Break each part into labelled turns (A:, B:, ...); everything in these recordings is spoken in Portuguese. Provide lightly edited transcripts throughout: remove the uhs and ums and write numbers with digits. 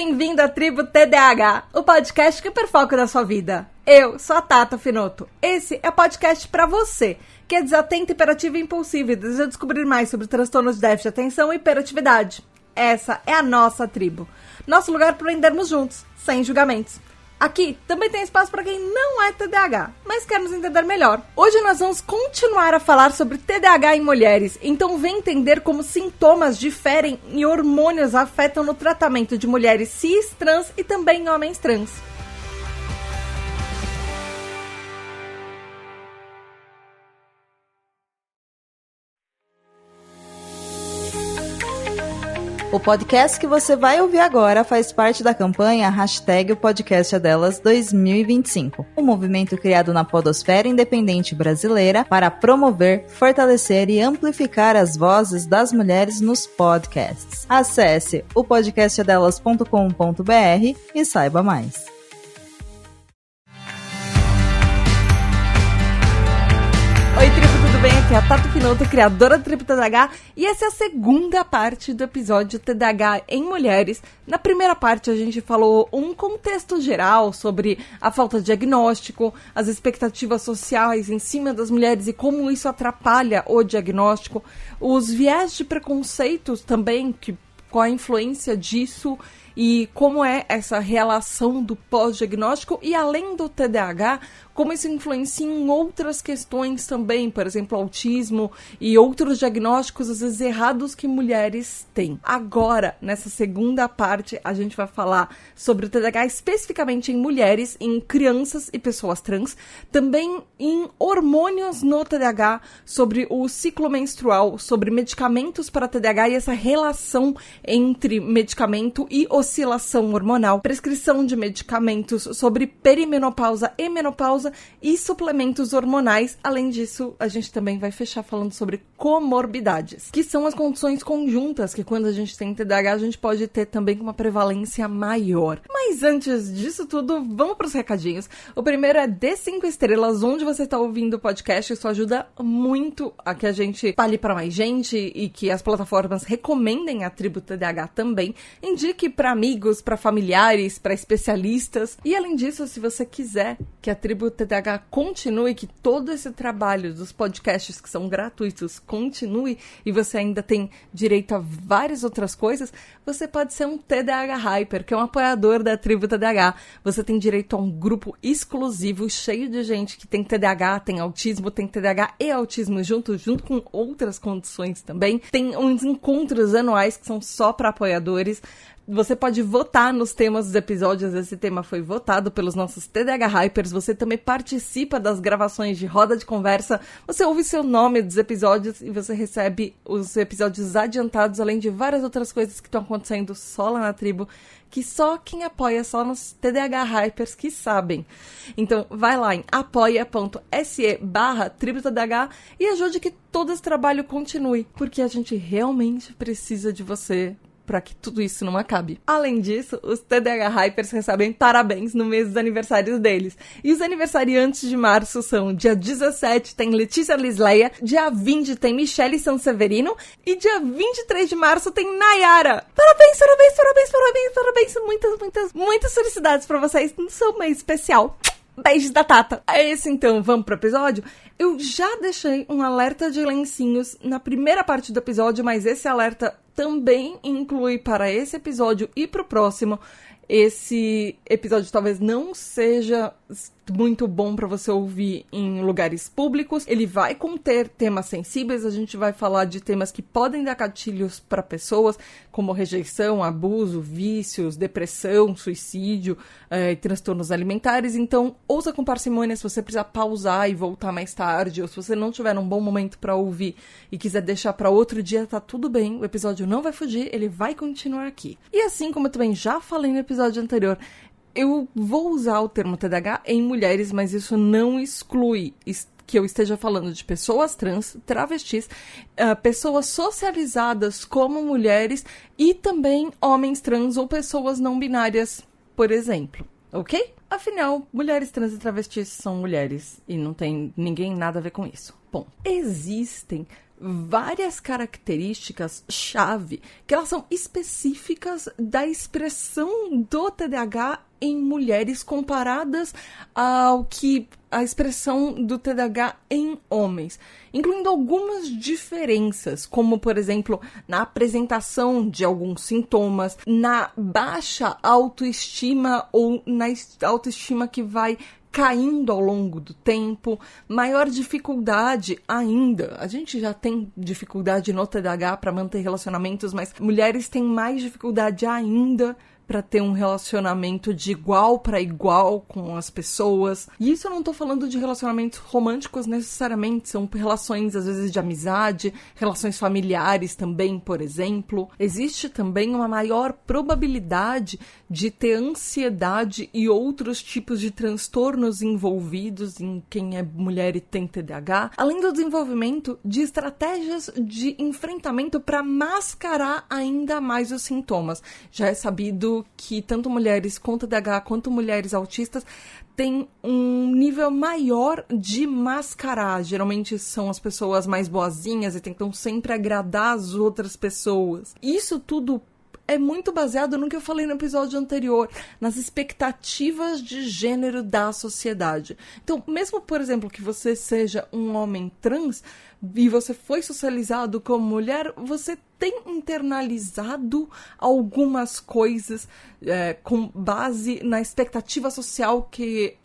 A: Bem-vindo à Tribo TDAH, o podcast que hiperfoca da sua vida. Eu sou a Tata Finoto. Esse é o podcast pra você, que é desatento, hiperativo e impulsivo e deseja descobrir mais sobre transtornos de déficit de atenção e hiperatividade. Essa é a nossa tribo. Nosso lugar para aprendermos juntos, sem julgamentos. Aqui também tem espaço para quem não é TDAH, mas quer nos entender melhor. Hoje nós vamos continuar a falar sobre TDAH em mulheres, então vem entender como sintomas diferem e hormônios afetam no tratamento de mulheres cis, trans e também homens trans.
B: O podcast que você vai ouvir agora faz parte da campanha Hashtag o Podcast é Delas 2025, um movimento criado na podosfera independente brasileira para promover, fortalecer e amplificar as vozes das mulheres nos podcasts. Acesse o podcastadelas.com.br e saiba mais.
A: Oi, tribo, tudo bem? Aqui é a Tata Finoto, criadora do Tribo TDAH, e essa é a segunda parte do episódio TDAH em mulheres. Na primeira parte a gente falou um contexto geral sobre a falta de diagnóstico, as expectativas sociais em cima das mulheres e como isso atrapalha o diagnóstico, os viés de preconceitos também, qual a influência disso e como é essa relação do pós-diagnóstico e além do TDAH, como isso influencia em outras questões também, por exemplo, autismo e outros diagnósticos, às vezes, errados que mulheres têm. Agora, nessa segunda parte, a gente vai falar sobre o TDAH especificamente em mulheres, em crianças e pessoas trans, também em hormônios no TDAH, sobre o ciclo menstrual, sobre medicamentos para TDAH e essa relação entre medicamento e oscilação hormonal, prescrição de medicamentos, sobre perimenopausa e menopausa e suplementos hormonais. Além disso, a gente também vai fechar falando sobre comorbidades, que são as condições conjuntas que quando a gente tem TDAH, a gente pode ter também com uma prevalência maior. Mas antes disso tudo, vamos para os recadinhos. O primeiro é dê 5 estrelas onde você está ouvindo o podcast. Isso ajuda muito a que a gente fale para mais gente e que as plataformas recomendem a Tribo TDAH também. Indique para amigos, para familiares, para especialistas. E além disso, se você quiser que a Tribo TDAH continue, que todo esse trabalho dos podcasts que são gratuitos continue e você ainda tem direito a várias outras coisas, você pode ser um TDAH Hyper, que é um apoiador da Tribo TDAH. Você tem direito a um grupo exclusivo, cheio de gente que tem TDAH, tem autismo, tem TDAH e autismo junto com outras condições também. Tem uns encontros anuais que são só para apoiadores. Você pode votar nos temas dos episódios, esse tema foi votado pelos nossos TDAH Hypers, você também participa das gravações de roda de conversa, você ouve seu nome dos episódios e você recebe os episódios adiantados, além de várias outras coisas que estão acontecendo só lá na tribo, que só quem apoia, só nos TDAH Hypers que sabem. Então, vai lá em apoia.se/tributadh e ajude que todo esse trabalho continue, porque a gente realmente precisa de você para que tudo isso não acabe. Além disso, os TDAH Hypers recebem parabéns no mês dos aniversários deles. E os aniversariantes de março são: dia 17 tem Letícia Lisleia, dia 20 tem Michele Sanseverino e dia 23 de março tem Nayara. Parabéns, parabéns, parabéns, parabéns, parabéns. Muitas felicidades para vocês no seu mês especial. Beijos da Tata. É isso então, vamos pro episódio? Eu já deixei um alerta de lencinhos na primeira parte do episódio, mas esse alerta também inclui para esse episódio e pro próximo. Esse episódio talvez não seja muito bom para você ouvir em lugares públicos. Ele vai conter temas sensíveis, a gente vai falar de temas que podem dar gatilhos para pessoas, como rejeição, abuso, vícios, depressão, suicídio, transtornos alimentares. Então, ouça com parcimônia. Se você precisar pausar e voltar mais tarde, ou se você não tiver um bom momento para ouvir e quiser deixar para outro dia, tá tudo bem. O episódio não vai fugir, ele vai continuar aqui. E assim como eu também já falei no episódio anterior, eu vou usar o termo TDAH em mulheres, mas isso não exclui que eu esteja falando de pessoas trans, travestis, pessoas socializadas como mulheres e também homens trans ou pessoas não binárias, por exemplo, ok? Afinal, mulheres trans e travestis são mulheres e não tem ninguém nada a ver com isso. Bom, existem várias características-chave que elas são específicas da expressão do TDAH em mulheres comparadas ao que a expressão do TDAH em homens, incluindo algumas diferenças, como, por exemplo, na apresentação de alguns sintomas, na baixa autoestima ou na autoestima que vai caindo ao longo do tempo, maior dificuldade ainda. A gente já tem dificuldade no TDAH para manter relacionamentos, mas mulheres têm mais dificuldade ainda para ter um relacionamento de igual para igual com as pessoas. E isso eu não tô falando de relacionamentos românticos necessariamente, são relações às vezes de amizade, relações familiares também, por exemplo. Existe também uma maior probabilidade de ter ansiedade e outros tipos de transtornos envolvidos em quem é mulher e tem TDAH, além do desenvolvimento de estratégias de enfrentamento para mascarar ainda mais os sintomas. Já é sabido que tanto mulheres com TDAH quanto mulheres autistas têm um nível maior de mascarar. Geralmente são as pessoas mais boazinhas e tentam sempre agradar as outras pessoas. Isso tudo é muito baseado no que eu falei no episódio anterior, nas expectativas de gênero da sociedade. Então, mesmo, por exemplo, que você seja um homem trans e você foi socializado como mulher, você tem internalizado algumas coisas com base na expectativa social que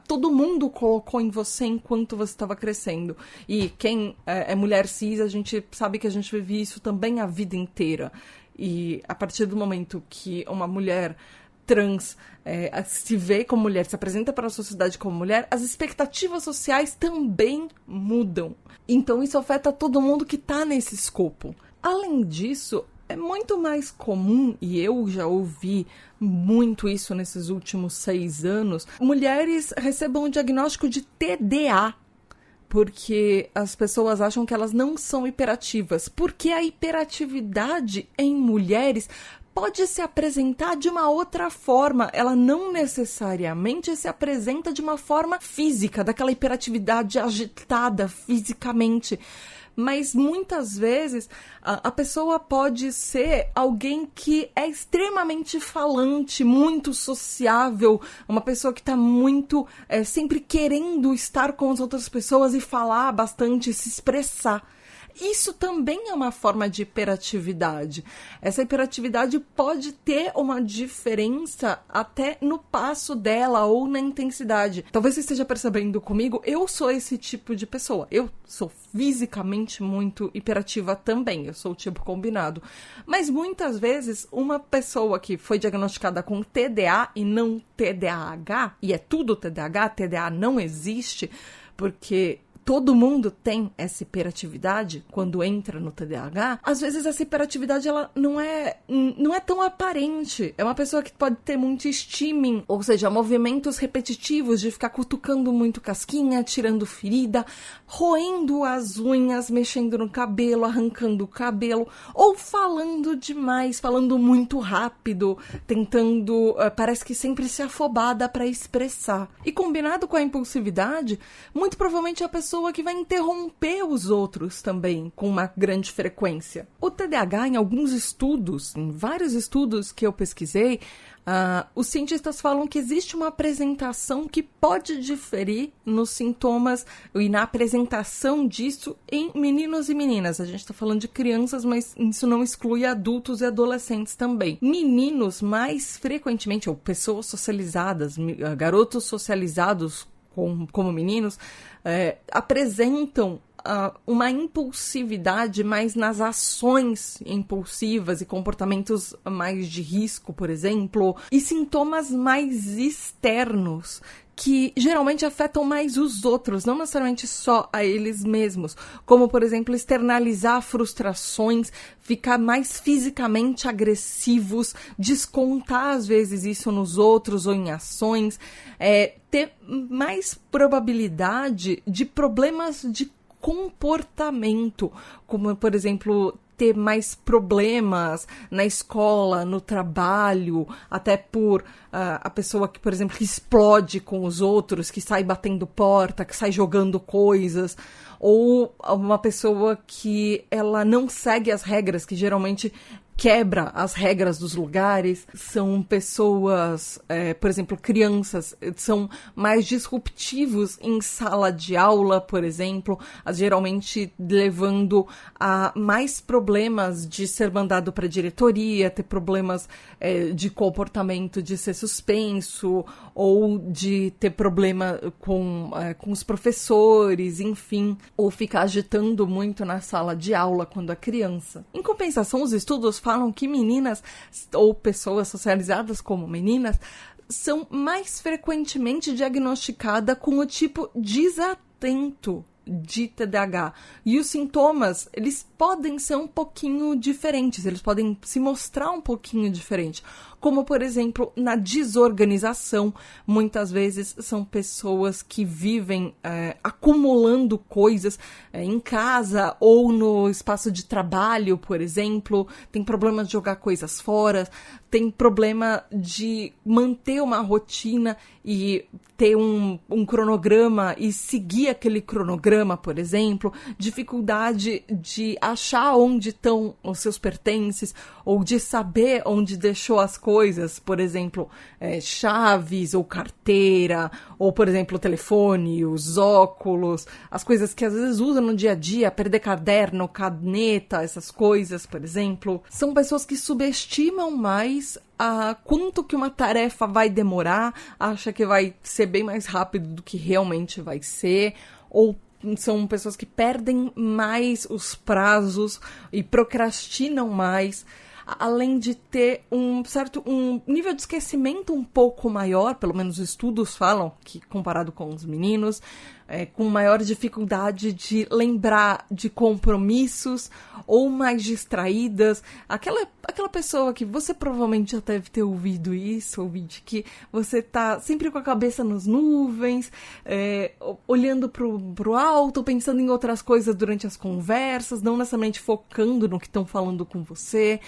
A: todo mundo colocou em você enquanto você estava crescendo. E quem é mulher cis, a gente sabe que a gente vive isso também a vida inteira. E a partir do momento que uma mulher trans se vê como mulher, se apresenta para a sociedade como mulher, as expectativas sociais também mudam. Então isso afeta todo mundo que está nesse escopo. Além disso, é muito mais comum, e eu já ouvi muito isso nesses últimos 6 anos, mulheres recebam o diagnóstico de TDA, porque as pessoas acham que elas não são hiperativas, porque a hiperatividade em mulheres pode se apresentar de uma outra forma, ela não necessariamente se apresenta de uma forma física, daquela hiperatividade agitada fisicamente. Mas muitas vezes a pessoa pode ser alguém que é extremamente falante, muito sociável, uma pessoa que está muito sempre querendo estar com as outras pessoas e falar bastante, se expressar. Isso também é uma forma de hiperatividade. Essa hiperatividade pode ter uma diferença até no passo dela ou na intensidade. Talvez você esteja percebendo comigo, eu sou esse tipo de pessoa. Eu sou fisicamente muito hiperativa também, eu sou o tipo combinado. Mas muitas vezes uma pessoa que foi diagnosticada com TDA e não TDAH, e é tudo TDAH, TDA não existe, porque todo mundo tem essa hiperatividade quando entra no TDAH. Às vezes essa hiperatividade ela não é tão aparente. É uma pessoa que pode ter muito stimming, ou seja, movimentos repetitivos de ficar cutucando muito casquinha, tirando ferida, roendo as unhas, mexendo no cabelo, arrancando o cabelo, ou falando demais, falando muito rápido, tentando, parece que sempre se afobada para expressar. E combinado com a impulsividade, muito provavelmente a pessoa que vai interromper os outros também com uma grande frequência. O TDAH, em alguns estudos, em vários estudos que eu pesquisei, os cientistas falam que existe uma apresentação que pode diferir nos sintomas e na apresentação disso em meninos e meninas. A gente está falando de crianças, mas isso não exclui adultos e adolescentes também. Meninos, mais frequentemente, ou pessoas socializadas, garotos socializados como meninos, apresentam uma impulsividade mais nas ações impulsivas e comportamentos mais de risco, por exemplo, e sintomas mais externos que geralmente afetam mais os outros, não necessariamente só a eles mesmos, como, por exemplo, externalizar frustrações, ficar mais fisicamente agressivos, descontar, às vezes, isso nos outros ou em ações, ter mais probabilidade de problemas de comportamento, como, por exemplo, ter mais problemas na escola, no trabalho, até por a pessoa que, por exemplo, que explode com os outros, que sai batendo porta, que sai jogando coisas, ou uma pessoa que ela não segue as regras, que geralmente quebra as regras dos lugares. São pessoas, por exemplo, crianças, são mais disruptivos em sala de aula, por exemplo, geralmente levando a mais problemas de ser mandado para a diretoria, ter problemas de comportamento, de ser suspenso, ou de ter problema com os professores, enfim, ou ficar agitando muito na sala de aula quando é criança. Em compensação, os estudos falam que meninas ou pessoas socializadas como meninas são mais frequentemente diagnosticadas com o tipo desatento de TDAH. E os sintomas, eles podem ser um pouquinho diferentes, eles podem se mostrar um pouquinho diferente. Como, por exemplo, na desorganização. Muitas vezes são pessoas que vivem acumulando coisas em casa ou no espaço de trabalho, por exemplo. Tem problema de jogar coisas fora, tem problema de manter uma rotina e ter um cronograma e seguir aquele cronograma, por exemplo. Dificuldade de achar onde estão os seus pertences ou de saber onde deixou as coisas, por exemplo, chaves ou carteira, ou, por exemplo, o telefone, os óculos, as coisas que às vezes usam no dia a dia, perder caderno, caneta, essas coisas, por exemplo. São pessoas que subestimam mais quanto que uma tarefa vai demorar, acha que vai ser bem mais rápido do que realmente vai ser, ou são pessoas que perdem mais os prazos e procrastinam mais, além de ter um nível de esquecimento um pouco maior, pelo menos os estudos falam que comparado com os meninos, com maior dificuldade de lembrar de compromissos ou mais distraídas. Aquela pessoa que você provavelmente já deve ter ouvido isso, que você tá sempre com a cabeça nas nuvens, olhando pro alto, pensando em outras coisas durante as conversas, não necessariamente focando no que estão falando com você.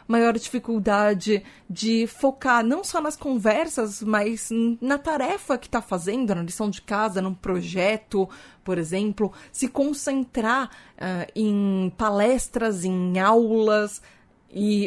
A: Maior dificuldade de focar não só nas conversas, mas na tarefa que está fazendo, na lição de casa, num projeto, por exemplo, se concentrar em palestras, em aulas,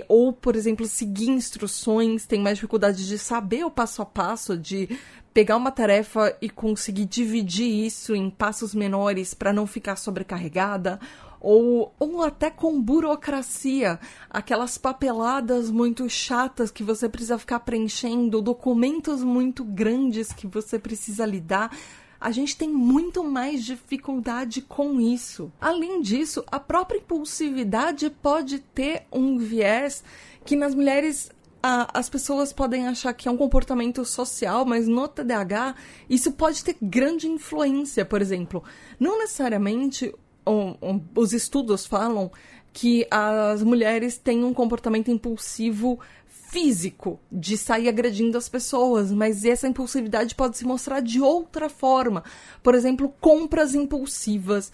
A: ou, por exemplo, seguir instruções. Tem mais dificuldade de saber o passo a passo, de pegar uma tarefa e conseguir dividir isso em passos menores para não ficar sobrecarregada. Ou até com burocracia, aquelas papeladas muito chatas que você precisa ficar preenchendo, documentos muito grandes que você precisa lidar. A gente tem muito mais dificuldade com isso. Além disso, a própria impulsividade pode ter um viés que nas mulheres as pessoas podem achar que é um comportamento social, mas no TDAH isso pode ter grande influência. Por exemplo, não necessariamente os estudos falam que as mulheres têm um comportamento impulsivo físico, de sair agredindo as pessoas, mas essa impulsividade pode se mostrar de outra forma. Por exemplo, compras impulsivas,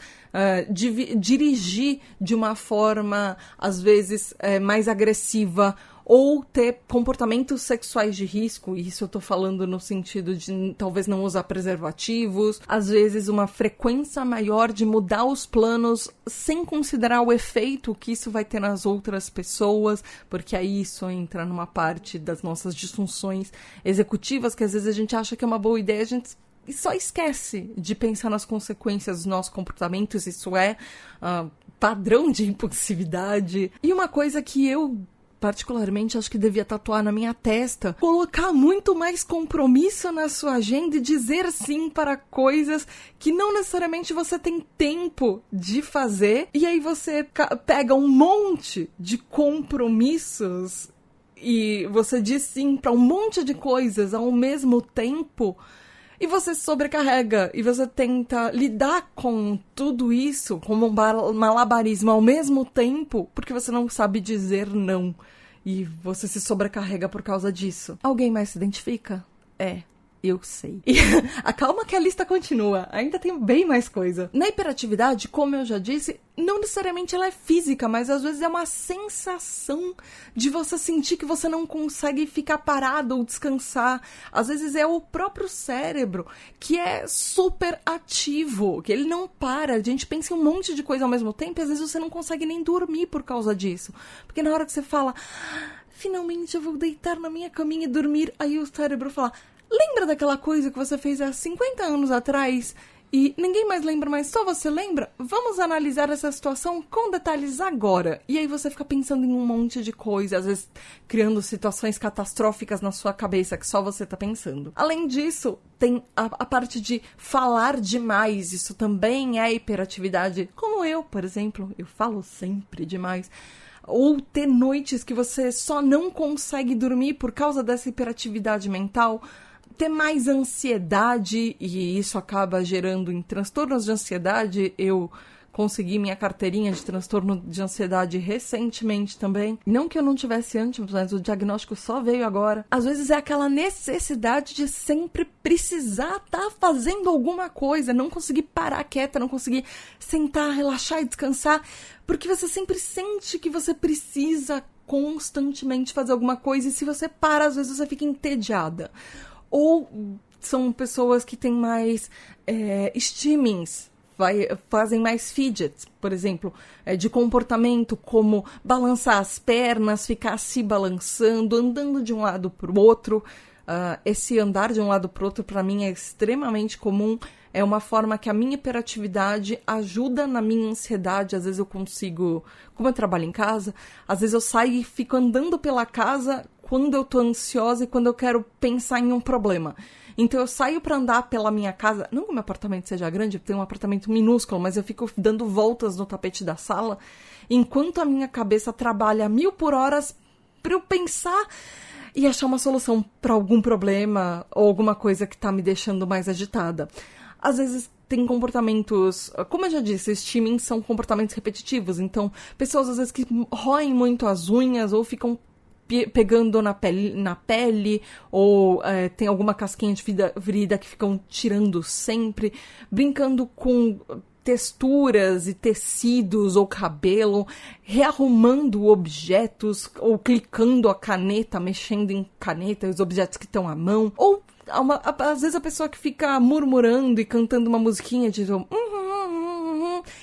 A: dirigir de uma forma, às vezes, mais agressiva, ou ter comportamentos sexuais de risco. Isso eu tô falando no sentido de talvez não usar preservativos, às vezes uma frequência maior de mudar os planos sem considerar o efeito que isso vai ter nas outras pessoas, porque aí isso entra numa parte das nossas disfunções executivas, que às vezes a gente acha que é uma boa ideia, a gente só esquece de pensar nas consequências dos nossos comportamentos. Isso é padrão de impulsividade. E uma coisa que eu particularmente acho que devia tatuar na minha testa, colocar muito mais compromisso na sua agenda e dizer sim para coisas que não necessariamente você tem tempo de fazer, e aí você pega um monte de compromissos e você diz sim para um monte de coisas ao mesmo tempo, e você se sobrecarrega, e você tenta lidar com tudo isso como um malabarismo ao mesmo tempo, porque você não sabe dizer não. E você se sobrecarrega por causa disso. Alguém mais se identifica? Eu sei. E calma que a lista continua. Ainda tem bem mais coisa. Na hiperatividade, como eu já disse, não necessariamente ela é física, mas às vezes é uma sensação de você sentir que você não consegue ficar parado ou descansar. Às vezes é o próprio cérebro que é super ativo, que ele não para. A gente pensa em um monte de coisa ao mesmo tempo e às vezes você não consegue nem dormir por causa disso. Porque na hora que você fala, finalmente eu vou deitar na minha caminha e dormir, aí o cérebro fala, lembra daquela coisa que você fez há 50 anos atrás e ninguém mais lembra, mas só você lembra? Vamos analisar essa situação com detalhes agora. E aí você fica pensando em um monte de coisa, às vezes criando situações catastróficas na sua cabeça que só você tá pensando. Além disso, tem a parte de falar demais. Isso também é hiperatividade. Como eu, por exemplo, eu falo sempre demais. Ou ter noites que você só não consegue dormir por causa dessa hiperatividade mental. Ter mais ansiedade, e isso acaba gerando em transtornos de ansiedade. Eu consegui minha carteirinha de transtorno de ansiedade recentemente também. Não que eu não tivesse antes, mas o diagnóstico só veio agora. Às vezes é aquela necessidade de sempre precisar estar fazendo alguma coisa, não conseguir parar quieta, não conseguir sentar, relaxar e descansar, porque você sempre sente que você precisa constantemente fazer alguma coisa, e se você para, às vezes você fica entediada. Ou são pessoas que têm mais stimmings, fazem mais fidgets, por exemplo, de comportamento, como balançar as pernas, ficar se balançando, andando de um lado para o outro. Esse andar de um lado para o outro, para mim, é extremamente comum. É uma forma que a minha hiperatividade ajuda na minha ansiedade. Às vezes eu consigo, como eu trabalho em casa, às vezes eu saio e fico andando pela casa quando eu tô ansiosa e quando eu quero pensar em um problema. Então eu saio pra andar pela minha casa, não que o meu apartamento seja grande, eu tenho um apartamento minúsculo, mas eu fico dando voltas no tapete da sala, enquanto a minha cabeça trabalha 1000 por hora pra eu pensar e achar uma solução pra algum problema ou alguma coisa que tá me deixando mais agitada. Às vezes tem comportamentos, como eu já disse, stimming são comportamentos repetitivos, então pessoas às vezes que roem muito as unhas ou ficam pegando na pele ou tem alguma casquinha de ferida que ficam tirando sempre, brincando com texturas e tecidos ou cabelo, rearrumando objetos ou clicando a caneta, mexendo em caneta, os objetos que estão à mão, ou às vezes a pessoa que fica murmurando e cantando uma musiquinha de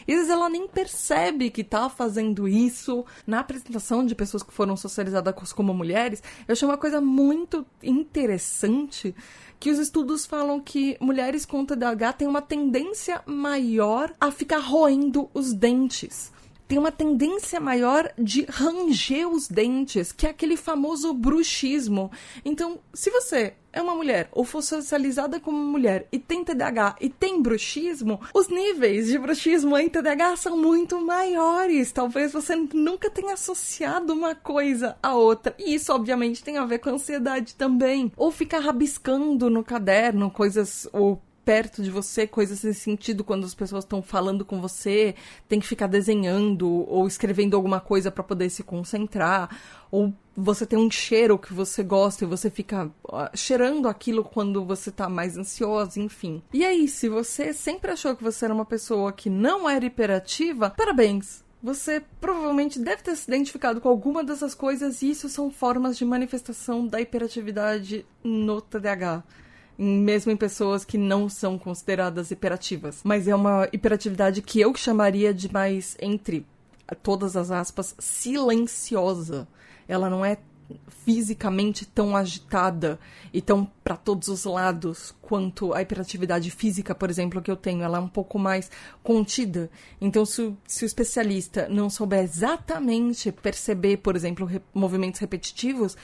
A: e às vezes ela nem percebe que tá fazendo isso. Na apresentação de pessoas que foram socializadas como mulheres, eu achei uma coisa muito interessante, que os estudos falam que mulheres com TDAH têm uma tendência maior a ficar roendo os dentes. Tem uma tendência maior de ranger os dentes, que é aquele famoso bruxismo. Então, se você é uma mulher ou for socializada como mulher e tem TDAH e tem bruxismo, os níveis de bruxismo em TDAH são muito maiores. Talvez você nunca tenha associado uma coisa à outra. E isso, obviamente, tem a ver com ansiedade também. Ou ficar rabiscando no caderno coisas ou perto de você, coisas nesse sentido, quando as pessoas estão falando com você, tem que ficar desenhando ou escrevendo alguma coisa para poder se concentrar, ou você tem um cheiro que você gosta e você fica cheirando aquilo quando você tá mais ansiosa, enfim. E aí, se você sempre achou que você era uma pessoa que não era hiperativa, parabéns! Você provavelmente deve ter se identificado com alguma dessas coisas, e isso são formas de manifestação da hiperatividade no TDAH. Mesmo em pessoas que não são consideradas hiperativas. Mas é uma hiperatividade que eu chamaria de mais, entre todas as aspas, silenciosa. Ela não é fisicamente tão agitada e tão para todos os lados quanto a hiperatividade física, por exemplo, que eu tenho. Ela é um pouco mais contida. Então, se o especialista não souber exatamente perceber, por exemplo, movimentos repetitivos,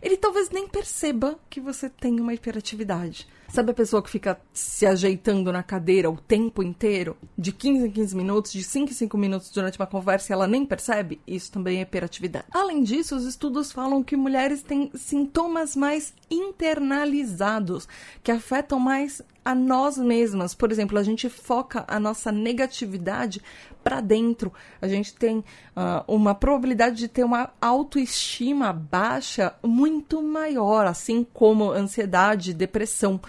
A: ele talvez nem perceba que você tem uma hiperatividade. Sabe a pessoa que fica se ajeitando na cadeira o tempo inteiro? De 15 em 15 minutos, de 5 em 5 minutos durante uma conversa e ela nem percebe? Isso também é hiperatividade. Além disso, os estudos falam que mulheres têm sintomas mais internalizados, que afetam mais a nós mesmas. Por exemplo, a gente foca a nossa negatividade para dentro. A gente tem uma probabilidade de ter uma autoestima baixa muito maior, assim como ansiedade e depressão.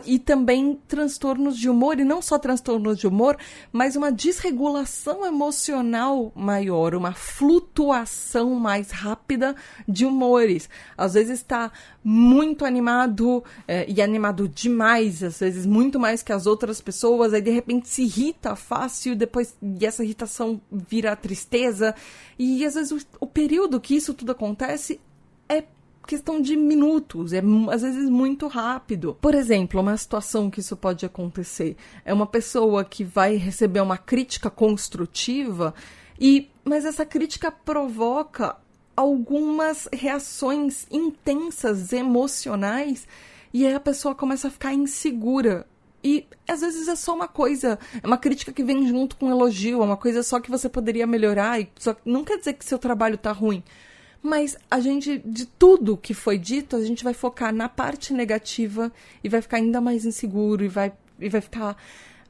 A: E também transtornos de humor, e não só transtornos de humor, mas uma desregulação emocional maior, uma flutuação mais rápida de humores. Às vezes está muito animado, e animado demais, às vezes muito mais que as outras pessoas, aí de repente se irrita fácil, e essa irritação vira tristeza, e às vezes o período que isso tudo acontece é questão de minutos, às vezes muito rápido. Por exemplo, uma situação que isso pode acontecer é uma pessoa que vai receber uma crítica construtiva, mas essa crítica provoca algumas reações intensas, emocionais, e aí a pessoa começa a ficar insegura. E às vezes é só uma coisa, é uma crítica que vem junto com um elogio, é uma coisa só que você poderia melhorar, não quer dizer que seu trabalho tá ruim. Mas de tudo que foi dito, a gente vai focar na parte negativa e vai ficar ainda mais inseguro e vai ficar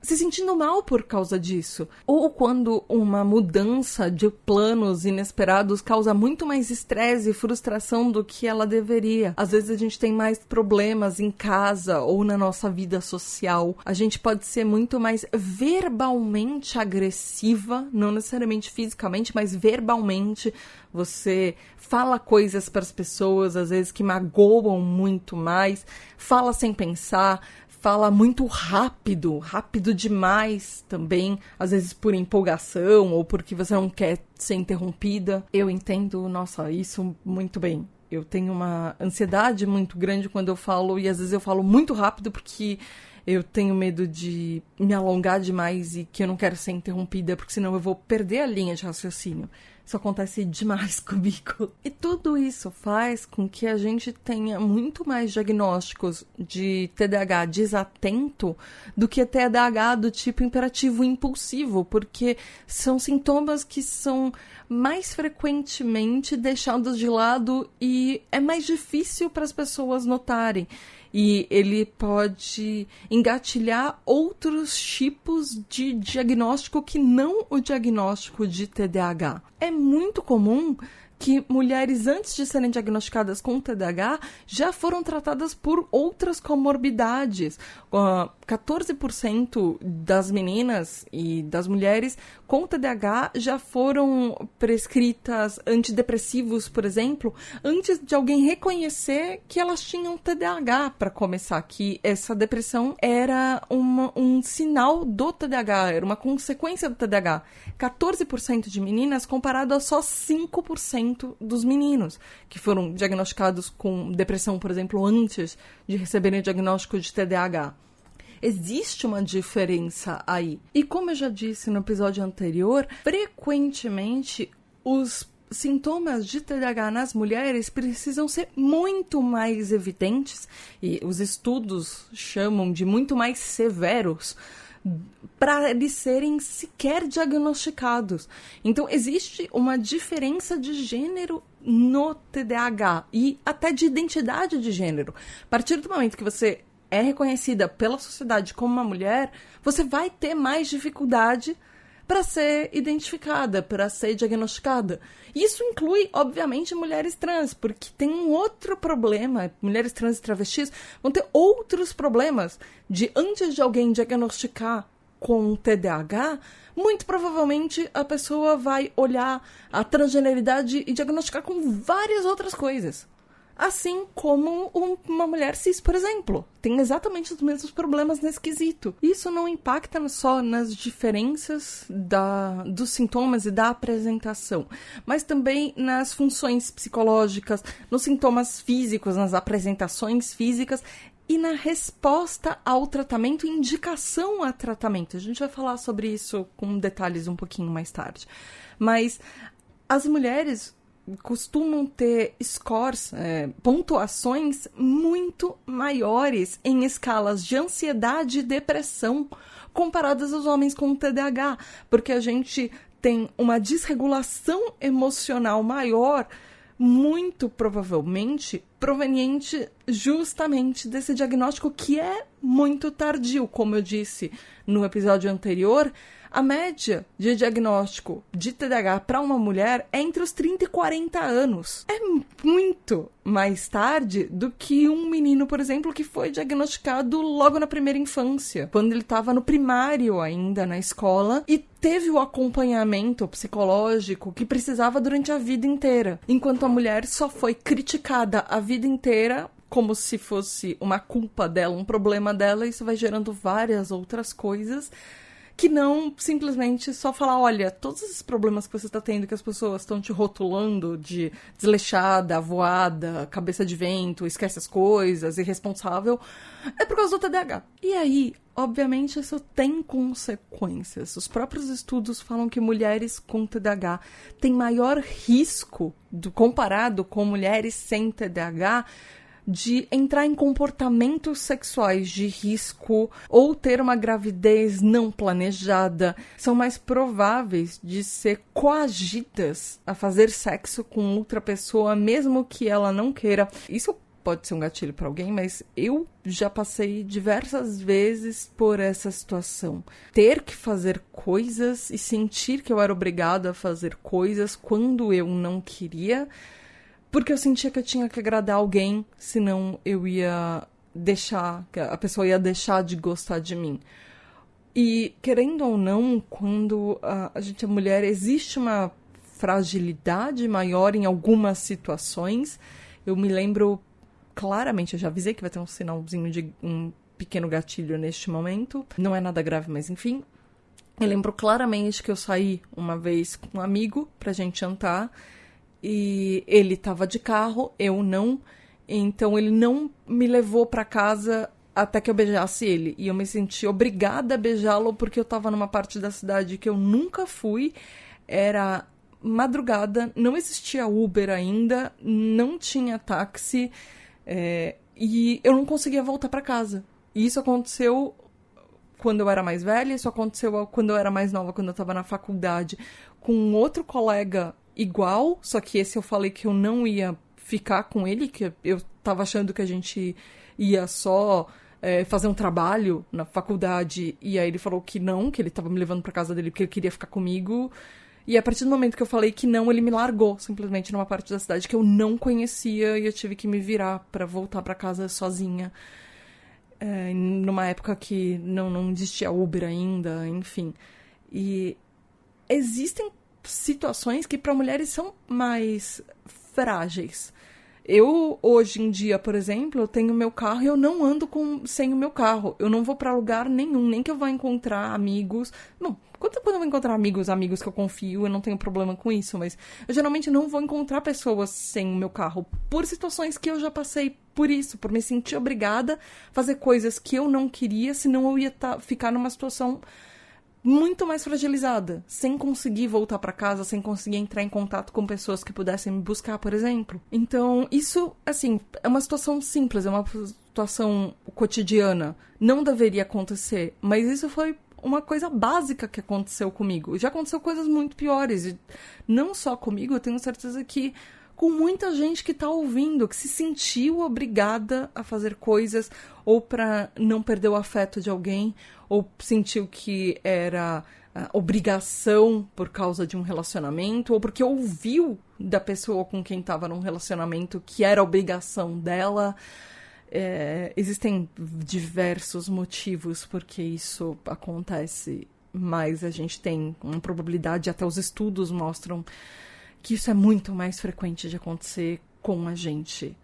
A: se sentindo mal por causa disso. Ou quando uma mudança de planos inesperados causa muito mais estresse e frustração do que ela deveria. Às vezes a gente tem mais problemas em casa ou na nossa vida social. A gente pode ser muito mais verbalmente agressiva, não necessariamente fisicamente, mas verbalmente. Você fala coisas para as pessoas, às vezes, que magoam muito mais, fala sem pensar, fala muito rápido demais também, às vezes por empolgação ou porque você não quer ser interrompida. Eu entendo, isso muito bem. Eu tenho uma ansiedade muito grande quando eu falo, e às vezes eu falo muito rápido porque eu tenho medo de me alongar demais e que eu não quero ser interrompida, porque senão eu vou perder a linha de raciocínio. Isso acontece demais comigo. E tudo isso faz com que a gente tenha muito mais diagnósticos de TDAH desatento do que TDAH do tipo imperativo impulsivo, porque são sintomas que são mais frequentemente deixados de lado e é mais difícil para as pessoas notarem. E ele pode engatilhar outros tipos de diagnóstico que não o diagnóstico de TDAH. É muito comum que mulheres, antes de serem diagnosticadas com TDAH, já foram tratadas por outras comorbidades. 14% das meninas e das mulheres com TDAH já foram prescritas antidepressivos, por exemplo, antes de alguém reconhecer que elas tinham TDAH, para começar, que essa depressão era um sinal do TDAH, era uma consequência do TDAH. 14% de meninas comparado a só 5% dos meninos que foram diagnosticados com depressão, por exemplo, antes de receberem o diagnóstico de TDAH. Existe uma diferença aí. E como eu já disse no episódio anterior, frequentemente os sintomas de TDAH nas mulheres precisam ser muito mais evidentes, e os estudos chamam de muito mais severos, para eles serem sequer diagnosticados. Então, existe uma diferença de gênero no TDAH e até de identidade de gênero. A partir do momento que você é reconhecida pela sociedade como uma mulher, você vai ter mais dificuldade para ser identificada, para ser diagnosticada. Isso inclui, obviamente, mulheres trans, porque tem um outro problema. Mulheres trans e travestis vão ter outros problemas de, antes de alguém diagnosticar com TDAH, muito provavelmente a pessoa vai olhar a transgeneridade e diagnosticar com várias outras coisas. Assim como uma mulher cis, por exemplo. Tem exatamente os mesmos problemas nesse quesito. Isso não impacta só nas diferenças dos sintomas e da apresentação, mas também nas funções psicológicas, nos sintomas físicos, nas apresentações físicas e na resposta ao tratamento e indicação a tratamento. A gente vai falar sobre isso com detalhes um pouquinho mais tarde. Mas as mulheres costumam ter scores, pontuações muito maiores em escalas de ansiedade e depressão comparadas aos homens com TDAH, porque a gente tem uma desregulação emocional maior, muito provavelmente proveniente justamente desse diagnóstico que é muito tardio. Como eu disse no episódio anterior, A média de diagnóstico de TDAH para uma mulher é entre os 30 e 40 anos. É muito mais tarde do que um menino, por exemplo, que foi diagnosticado logo na primeira infância, quando ele estava no primário ainda, na escola, e teve o acompanhamento psicológico que precisava durante a vida inteira, enquanto a mulher só foi criticada a vida inteira como se fosse uma culpa dela, um problema dela, e isso vai gerando várias outras coisas, que não simplesmente só falar, olha, todos esses problemas que você está tendo, que as pessoas estão te rotulando de desleixada, avoada, cabeça de vento, esquece as coisas, irresponsável, é por causa do TDAH. E aí, obviamente, isso tem consequências. Os próprios estudos falam que mulheres com TDAH têm maior risco, comparado com mulheres sem TDAH, de entrar em comportamentos sexuais de risco ou ter uma gravidez não planejada, são mais prováveis de ser coagidas a fazer sexo com outra pessoa, mesmo que ela não queira. Isso pode ser um gatilho para alguém, mas eu já passei diversas vezes por essa situação. Ter que fazer coisas e sentir que eu era obrigada a fazer coisas quando eu não queria, porque eu sentia que eu tinha que agradar alguém, senão eu ia deixar, a pessoa ia deixar de gostar de mim. E, querendo ou não, quando a gente é mulher, existe uma fragilidade maior em algumas situações. Eu me lembro claramente, eu já avisei que vai ter um sinalzinho de um pequeno gatilho neste momento. Não é nada grave, mas enfim. Eu lembro claramente que eu saí uma vez com um amigo pra gente jantar. E ele tava de carro, eu não. Então ele não me levou pra casa até que eu beijasse ele. E eu me senti obrigada a beijá-lo porque eu tava numa parte da cidade que eu nunca fui. Era madrugada, não existia Uber ainda, não tinha táxi. E eu não conseguia voltar pra casa. E isso aconteceu quando eu era mais velha, isso aconteceu quando eu era mais nova, quando eu tava na faculdade, com outro colega igual, só que esse eu falei que eu não ia ficar com ele, que eu tava achando que a gente ia só fazer um trabalho na faculdade, e aí ele falou que não, que ele tava me levando pra casa dele porque ele queria ficar comigo, e a partir do momento que eu falei que não, ele me largou, simplesmente numa parte da cidade que eu não conhecia, e eu tive que me virar pra voltar pra casa sozinha, numa época que não existia Uber ainda, enfim. E existem situações que para mulheres são mais frágeis. Eu, hoje em dia, por exemplo, eu tenho meu carro e eu não ando sem o meu carro. Eu não vou para lugar nenhum, nem que eu vá encontrar amigos. Bom, quando eu vou encontrar amigos que eu confio, eu não tenho problema com isso, mas eu geralmente não vou encontrar pessoas sem o meu carro, por situações que eu já passei por isso, por me sentir obrigada a fazer coisas que eu não queria, senão eu ia ficar numa situação muito mais fragilizada, sem conseguir voltar para casa, sem conseguir entrar em contato com pessoas que pudessem me buscar, por exemplo. Então, isso, assim, é uma situação simples, é uma situação cotidiana. Não deveria acontecer, mas isso foi uma coisa básica que aconteceu comigo. Já aconteceu coisas muito piores, e não só comigo, eu tenho certeza que com muita gente que tá ouvindo, que se sentiu obrigada a fazer coisas, ou para não perder o afeto de alguém, ou sentiu que era obrigação por causa de um relacionamento, ou porque ouviu da pessoa com quem estava num relacionamento que era obrigação dela. Existem diversos motivos porque isso acontece, mas a gente tem uma probabilidade, até os estudos mostram que isso é muito mais frequente de acontecer com a gente.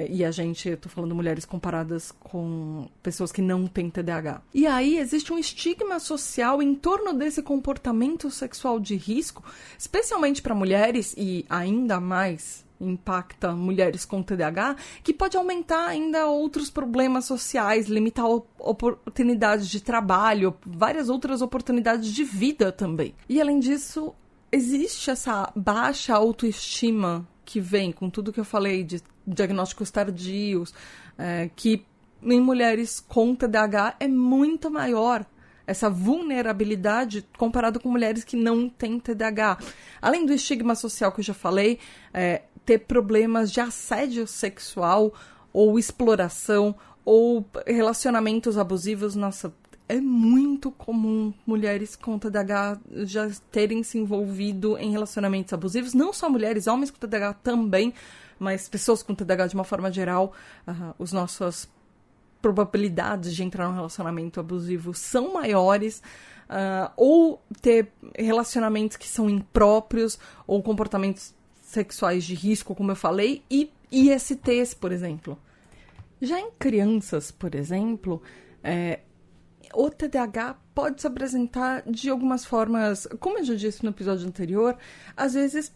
A: E a gente, eu tô falando mulheres comparadas com pessoas que não têm TDAH. E aí existe um estigma social em torno desse comportamento sexual de risco, especialmente para mulheres, e ainda mais impacta mulheres com TDAH, que pode aumentar ainda outros problemas sociais, limitar oportunidades de trabalho, várias outras oportunidades de vida também. E além disso, existe essa baixa autoestima que vem com tudo que eu falei de diagnósticos tardios, que em mulheres com TDAH é muito maior. Essa vulnerabilidade comparado com mulheres que não têm TDAH. Além do estigma social que eu já falei, ter problemas de assédio sexual ou exploração ou relacionamentos abusivos, nossa, é muito comum mulheres com TDAH já terem se envolvido em relacionamentos abusivos. Não só mulheres, homens com TDAH também, mas pessoas com TDAH de uma forma geral. As nossas probabilidades de entrar num relacionamento abusivo são maiores. Ou ter relacionamentos que são impróprios, ou comportamentos sexuais de risco, como eu falei, e ISTs, por exemplo. Já em crianças, por exemplo, o TDAH pode se apresentar de algumas formas, como eu já disse no episódio anterior, às vezes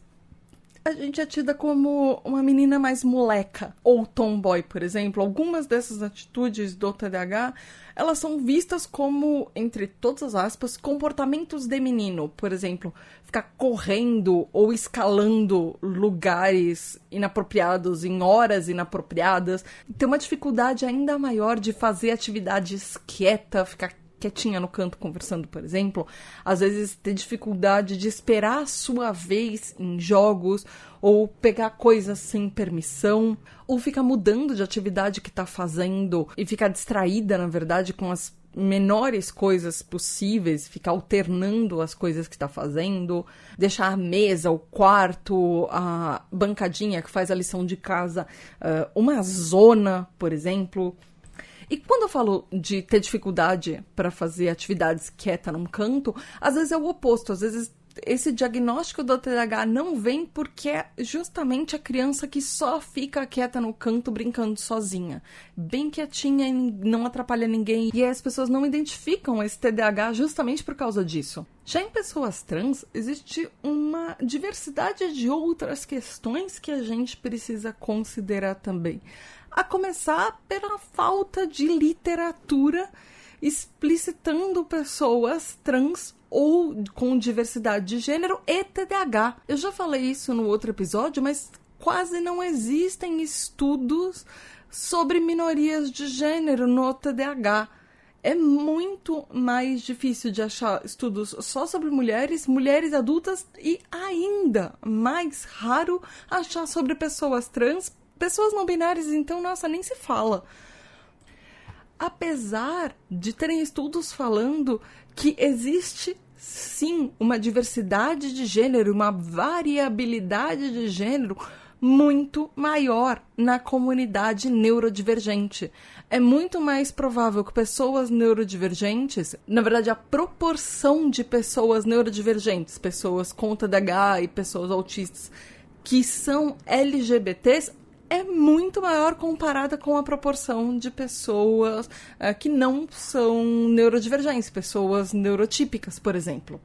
A: a gente é tida como uma menina mais moleca, ou tomboy, por exemplo. Algumas dessas atitudes do TDAH, elas são vistas como, entre todas as aspas, comportamentos de menino. Por exemplo, ficar correndo ou escalando lugares inapropriados em horas inapropriadas. Ter uma dificuldade ainda maior de fazer atividades quieta, ficar quietinha no canto conversando, por exemplo. Às vezes ter dificuldade de esperar a sua vez em jogos, ou pegar coisas sem permissão, ou ficar mudando de atividade que tá fazendo e ficar distraída, na verdade, com as menores coisas possíveis, ficar alternando as coisas que tá fazendo, deixar a mesa, o quarto, a bancadinha que faz a lição de casa, uma zona, por exemplo. E quando eu falo de ter dificuldade para fazer atividades quieta num canto, às vezes é o oposto. Às vezes esse diagnóstico do TDAH não vem porque é justamente a criança que só fica quieta no canto brincando sozinha. Bem quietinha e não atrapalha ninguém. E aí as pessoas não identificam esse TDAH justamente por causa disso. Já em pessoas trans, existe uma diversidade de outras questões que a gente precisa considerar também. A começar pela falta de literatura explicitando pessoas trans ou com diversidade de gênero e TDAH. Eu já falei isso no outro episódio, mas quase não existem estudos sobre minorias de gênero no TDAH. É muito mais difícil de achar estudos só sobre mulheres, mulheres adultas, e ainda mais raro achar sobre pessoas trans. Pessoas não binárias, então, nossa, nem se fala. Apesar de terem estudos falando que existe, sim, uma diversidade de gênero, uma variabilidade de gênero muito maior na comunidade neurodivergente. É muito mais provável que pessoas neurodivergentes, na verdade, a proporção de pessoas neurodivergentes, pessoas com TDAH e pessoas autistas, que são LGBTs, é muito maior comparada com a proporção de pessoas que não são neurodivergentes, pessoas neurotípicas, por exemplo.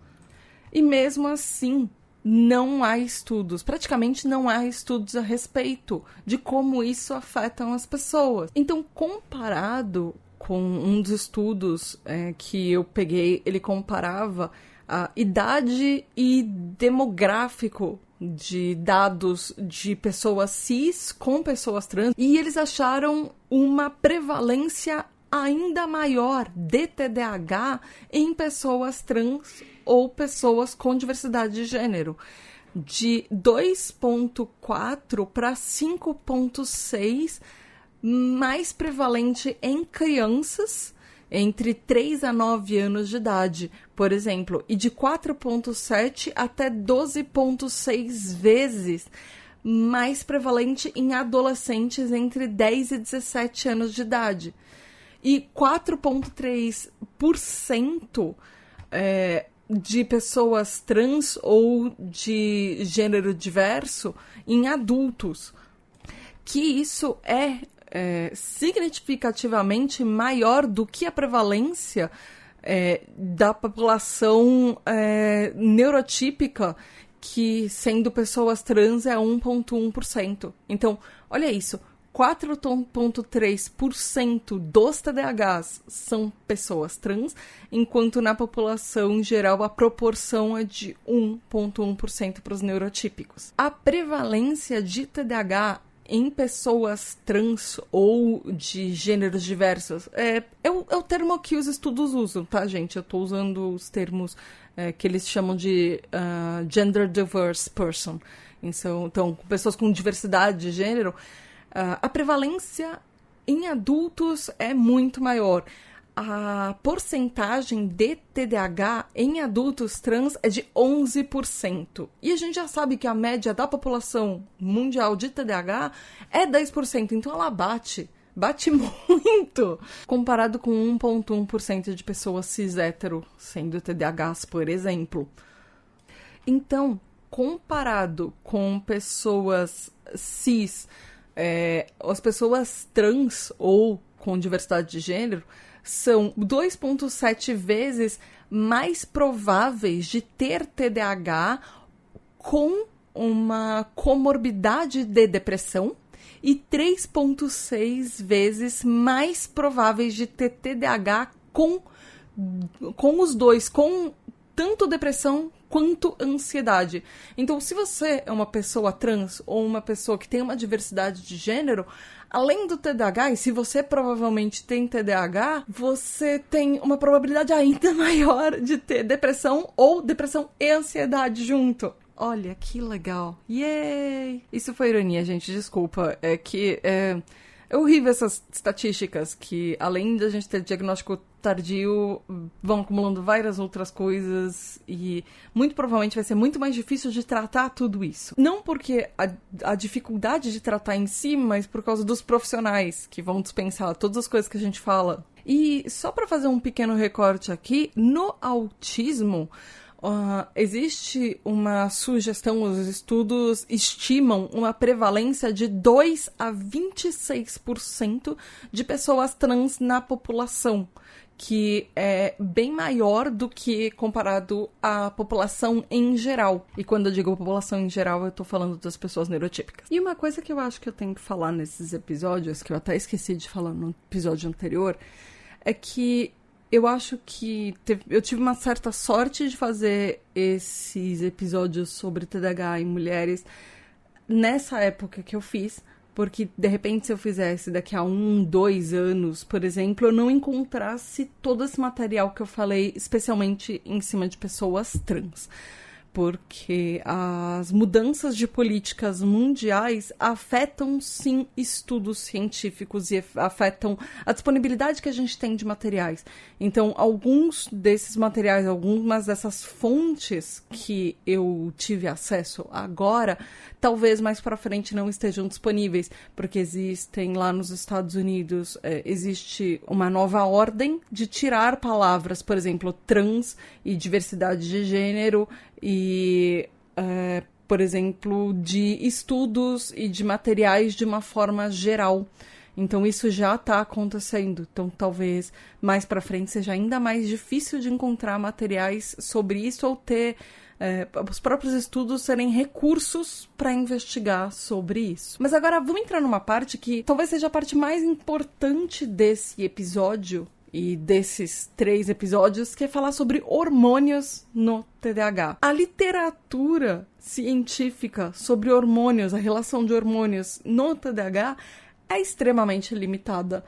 A: E mesmo assim, não há estudos, praticamente não há estudos a respeito de como isso afeta as pessoas. Então, comparado com um dos estudos que eu peguei, ele comparava a idade e demográfico de dados de pessoas cis com pessoas trans, e eles acharam uma prevalência ainda maior de TDAH em pessoas trans ou pessoas com diversidade de gênero, de 2,4 para 5,6, mais prevalente em crianças entre 3 a 9 anos de idade, por exemplo, e de 4,7 até 12,6 vezes mais prevalente em adolescentes entre 10 e 17 anos de idade. E 4,3% de pessoas trans ou de gênero diverso em adultos. Que isso é significativamente maior do que a prevalência da população neurotípica, que, sendo pessoas trans, é 1,1%. Então, olha isso, 4,3% dos TDAHs são pessoas trans, enquanto na população geral a proporção é de 1,1% para os neurotípicos. A prevalência de TDAH em pessoas trans ou de gêneros diversos é o termo que os estudos usam, tá, gente? Eu estou usando os termos que eles chamam de gender diverse person. Então, pessoas com diversidade de gênero, a prevalência em adultos é muito maior. a porcentagem de TDAH em adultos trans é de 11%. E a gente já sabe que a média da população mundial de TDAH é 10%, então ela bate muito, comparado com 1,1% de pessoas cis-hétero sendo TDAHs, por exemplo. Então, comparado com pessoas cis, as pessoas trans ou com diversidade de gênero são 2,7 vezes mais prováveis de ter TDAH com uma comorbidade de depressão e 3,6 vezes mais prováveis de ter TDAH com os dois, com tanto depressão quanto ansiedade. Então, se você é uma pessoa trans ou uma pessoa que tem uma diversidade de gênero, além do TDAH, e se você provavelmente tem TDAH, você tem uma probabilidade ainda maior de ter depressão ou depressão e ansiedade junto. Olha, que legal. Yay! Isso foi ironia, gente, desculpa. É que é horrível essas estatísticas que, além da gente ter diagnóstico tardio, vão acumulando várias outras coisas e muito provavelmente vai ser muito mais difícil de tratar tudo isso. Não porque a dificuldade de tratar em si, mas por causa dos profissionais que vão dispensar todas as coisas que a gente fala. E só para fazer um pequeno recorte aqui, no autismo, existe uma sugestão, os estudos estimam uma prevalência de 2 a 26% de pessoas trans na população, que é bem maior do que comparado à população em geral. E quando eu digo população em geral, eu tô falando das pessoas neurotípicas. E uma coisa que eu acho que eu tenho que falar nesses episódios, que eu até esqueci de falar no episódio anterior, é que eu acho que eu tive uma certa sorte de fazer esses episódios sobre TDAH em mulheres nessa época que eu fiz, porque, de repente, se eu fizesse daqui a 1, 2 anos, por exemplo, eu não encontrasse todo esse material que eu falei, especialmente em cima de pessoas trans. Porque as mudanças de políticas mundiais afetam, sim, estudos científicos e afetam a disponibilidade que a gente tem de materiais. Então, alguns desses materiais, algumas dessas fontes que eu tive acesso agora, talvez mais para frente não estejam disponíveis, porque existem lá nos Estados Unidos, existe uma nova ordem de tirar palavras, por exemplo, trans e diversidade de gênero, e, por exemplo, de estudos e de materiais de uma forma geral. Então, isso já está acontecendo. Então, talvez mais para frente seja ainda mais difícil de encontrar materiais sobre isso ou ter os próprios estudos serem recursos para investigar sobre isso. Mas agora, vamos entrar numa parte que talvez seja a parte mais importante desse episódio, e desses 3 episódios, que é falar sobre hormônios no TDAH. A literatura científica sobre hormônios, a relação de hormônios no TDAH é extremamente limitada.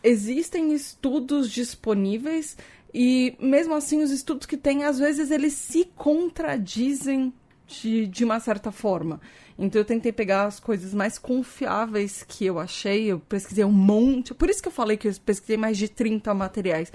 A: Existem estudos disponíveis e, mesmo assim, os estudos que tem, às vezes, eles se contradizem de uma certa forma. Então eu tentei pegar as coisas mais confiáveis que eu achei, eu pesquisei um monte, por isso que eu falei que eu pesquisei mais de 30 materiais,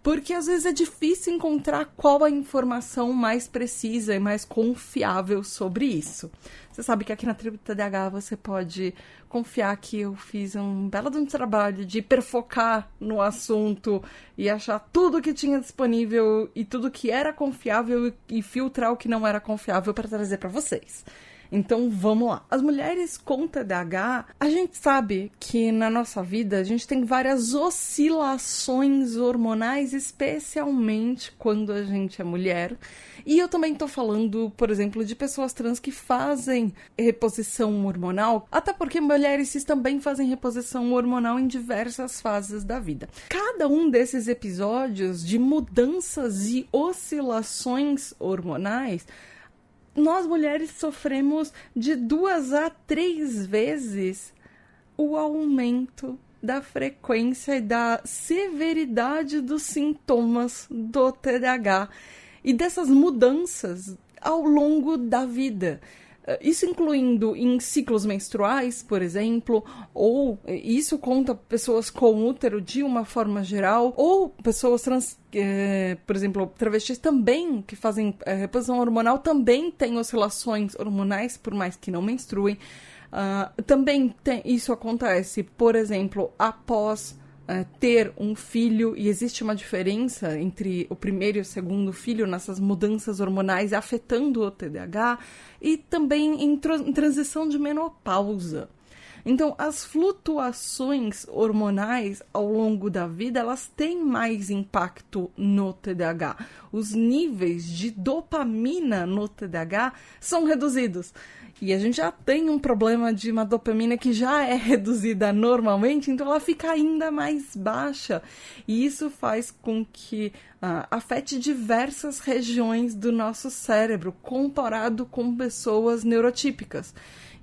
A: porque às vezes é difícil encontrar qual a informação mais precisa e mais confiável sobre isso. Você sabe que aqui na Tribo TDAH você pode confiar que eu fiz um belo trabalho de hiperfocar no assunto e achar tudo que tinha disponível e tudo que era confiável e filtrar o que não era confiável para trazer para vocês. Então, vamos lá. As mulheres com TDAH, a gente sabe que na nossa vida a gente tem várias oscilações hormonais, especialmente quando a gente é mulher. E eu também tô falando, por exemplo, de pessoas trans que fazem reposição hormonal, até porque mulheres cis também fazem reposição hormonal em diversas fases da vida. Cada um desses episódios de mudanças e oscilações hormonais, nós mulheres sofremos de 2 a 3 vezes o aumento da frequência e da severidade dos sintomas do TDAH e dessas mudanças ao longo da vida. isso incluindo em ciclos menstruais, por exemplo, ou isso conta pessoas com útero de uma forma geral, ou pessoas por exemplo, travestis também, que fazem reposição hormonal, também têm oscilações hormonais, por mais que não menstruem. Também isso acontece, por exemplo, após ter um filho, e existe uma diferença entre o primeiro e o segundo filho nessas mudanças hormonais afetando o TDAH, e também em transição de menopausa. Então, as flutuações hormonais ao longo da vida, elas têm mais impacto no TDAH. Os níveis de dopamina no TDAH são reduzidos. E a gente já tem um problema de uma dopamina que já é reduzida normalmente, então ela fica ainda mais baixa. E isso faz com que afete diversas regiões do nosso cérebro, comparado com pessoas neurotípicas.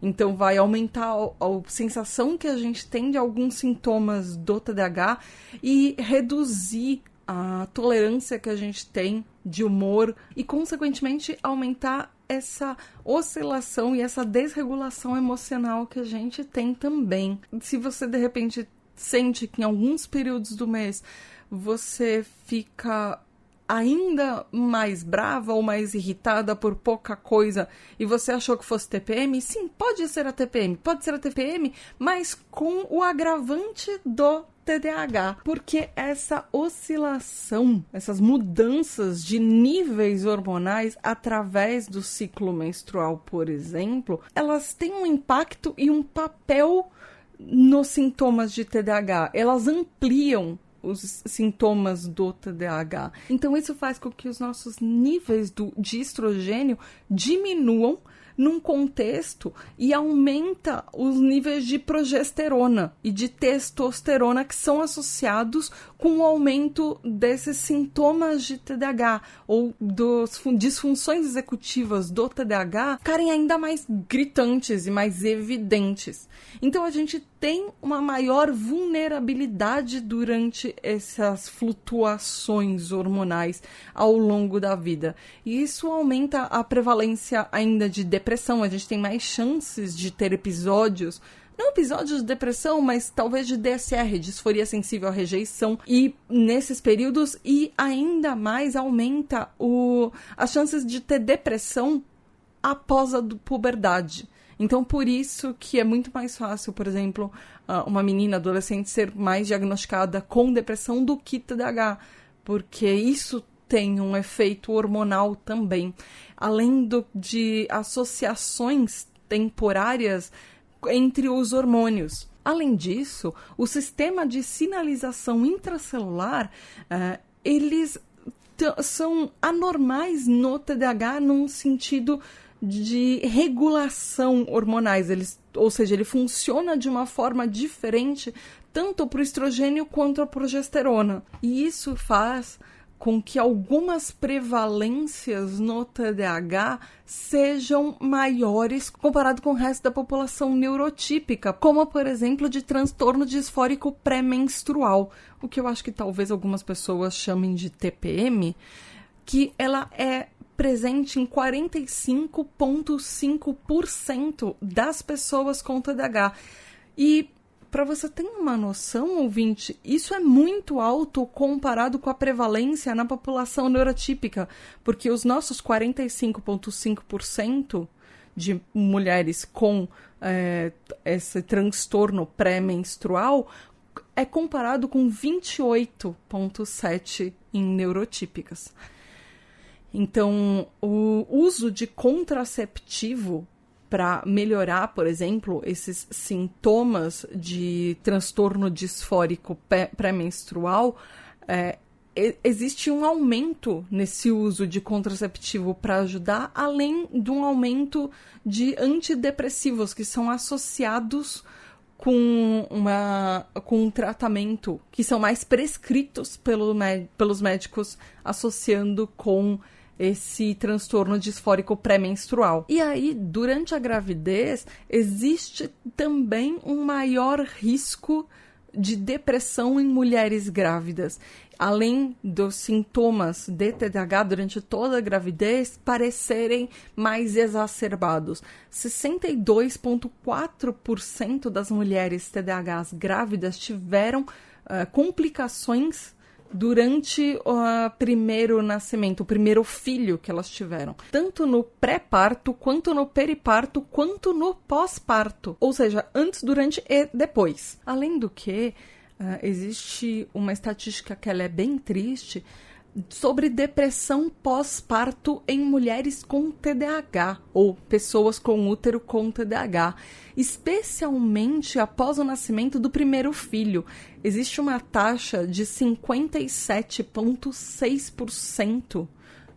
A: Então vai aumentar a sensação que a gente tem de alguns sintomas do TDAH e reduzir a tolerância que a gente tem de humor e, consequentemente, aumentar essa oscilação e essa desregulação emocional que a gente tem também. Se você, de repente, sente que em alguns períodos do mês você fica ainda mais brava ou mais irritada por pouca coisa e você achou que fosse TPM, sim, pode ser a TPM, mas com o agravante do TDAH, porque essa oscilação, essas mudanças de níveis hormonais através do ciclo menstrual, por exemplo, elas têm um impacto e um papel nos sintomas de TDAH, elas ampliam os sintomas do TDAH. Então isso faz com que os nossos níveis de estrogênio diminuam num contexto e aumenta os níveis de progesterona e de testosterona que são associados com o aumento desses sintomas de TDAH ou das disfunções executivas do TDAH ficarem ainda mais gritantes e mais evidentes. Então a gente tem uma maior vulnerabilidade durante essas flutuações hormonais ao longo da vida. E isso aumenta a prevalência ainda de depressão. A gente tem mais chances de ter episódios, não episódios de depressão, mas talvez de DSR, disforia sensível à rejeição, e nesses períodos, e ainda mais aumenta as chances de ter depressão após a puberdade. Então, por isso que é muito mais fácil, por exemplo, uma menina adolescente ser mais diagnosticada com depressão do que TDAH, porque isso tem um efeito hormonal também, além de associações temporárias entre os hormônios. Além disso, o sistema de sinalização intracelular, eles são anormais no TDAH num sentido de regulação hormonais, ou seja, ele funciona de uma forma diferente tanto para o estrogênio quanto a progesterona. E isso faz com que algumas prevalências no TDAH sejam maiores comparado com o resto da população neurotípica, como, por exemplo, de transtorno disfórico pré-menstrual, o que eu acho que talvez algumas pessoas chamem de TPM, que ela é presente em 45,5% das pessoas com TDAH. E, para você ter uma noção, ouvinte, isso é muito alto comparado com a prevalência na população neurotípica, porque os nossos 45,5% de mulheres com esse transtorno pré-menstrual é comparado com 28,7% em neurotípicas. Então, o uso de contraceptivo para melhorar, por exemplo, esses sintomas de transtorno disfórico pré-menstrual, existe um aumento nesse uso de contraceptivo para ajudar, além de um aumento de antidepressivos que são associados com um tratamento, que são mais prescritos pelos médicos, associando com esse transtorno disfórico pré-menstrual. E aí, durante a gravidez, existe também um maior risco de depressão em mulheres grávidas. Além dos sintomas de TDAH durante toda a gravidez parecerem mais exacerbados. 62,4% das mulheres TDAHs grávidas tiveram complicações durante o primeiro nascimento, o primeiro filho que elas tiveram. Tanto no pré-parto, quanto no periparto, quanto no pós-parto. Ou seja, antes, durante e depois. Além do que, existe uma estatística que ela é bem triste sobre depressão pós-parto em mulheres com TDAH ou pessoas com útero com TDAH, especialmente após o nascimento do primeiro filho. Existe uma taxa de 57,6%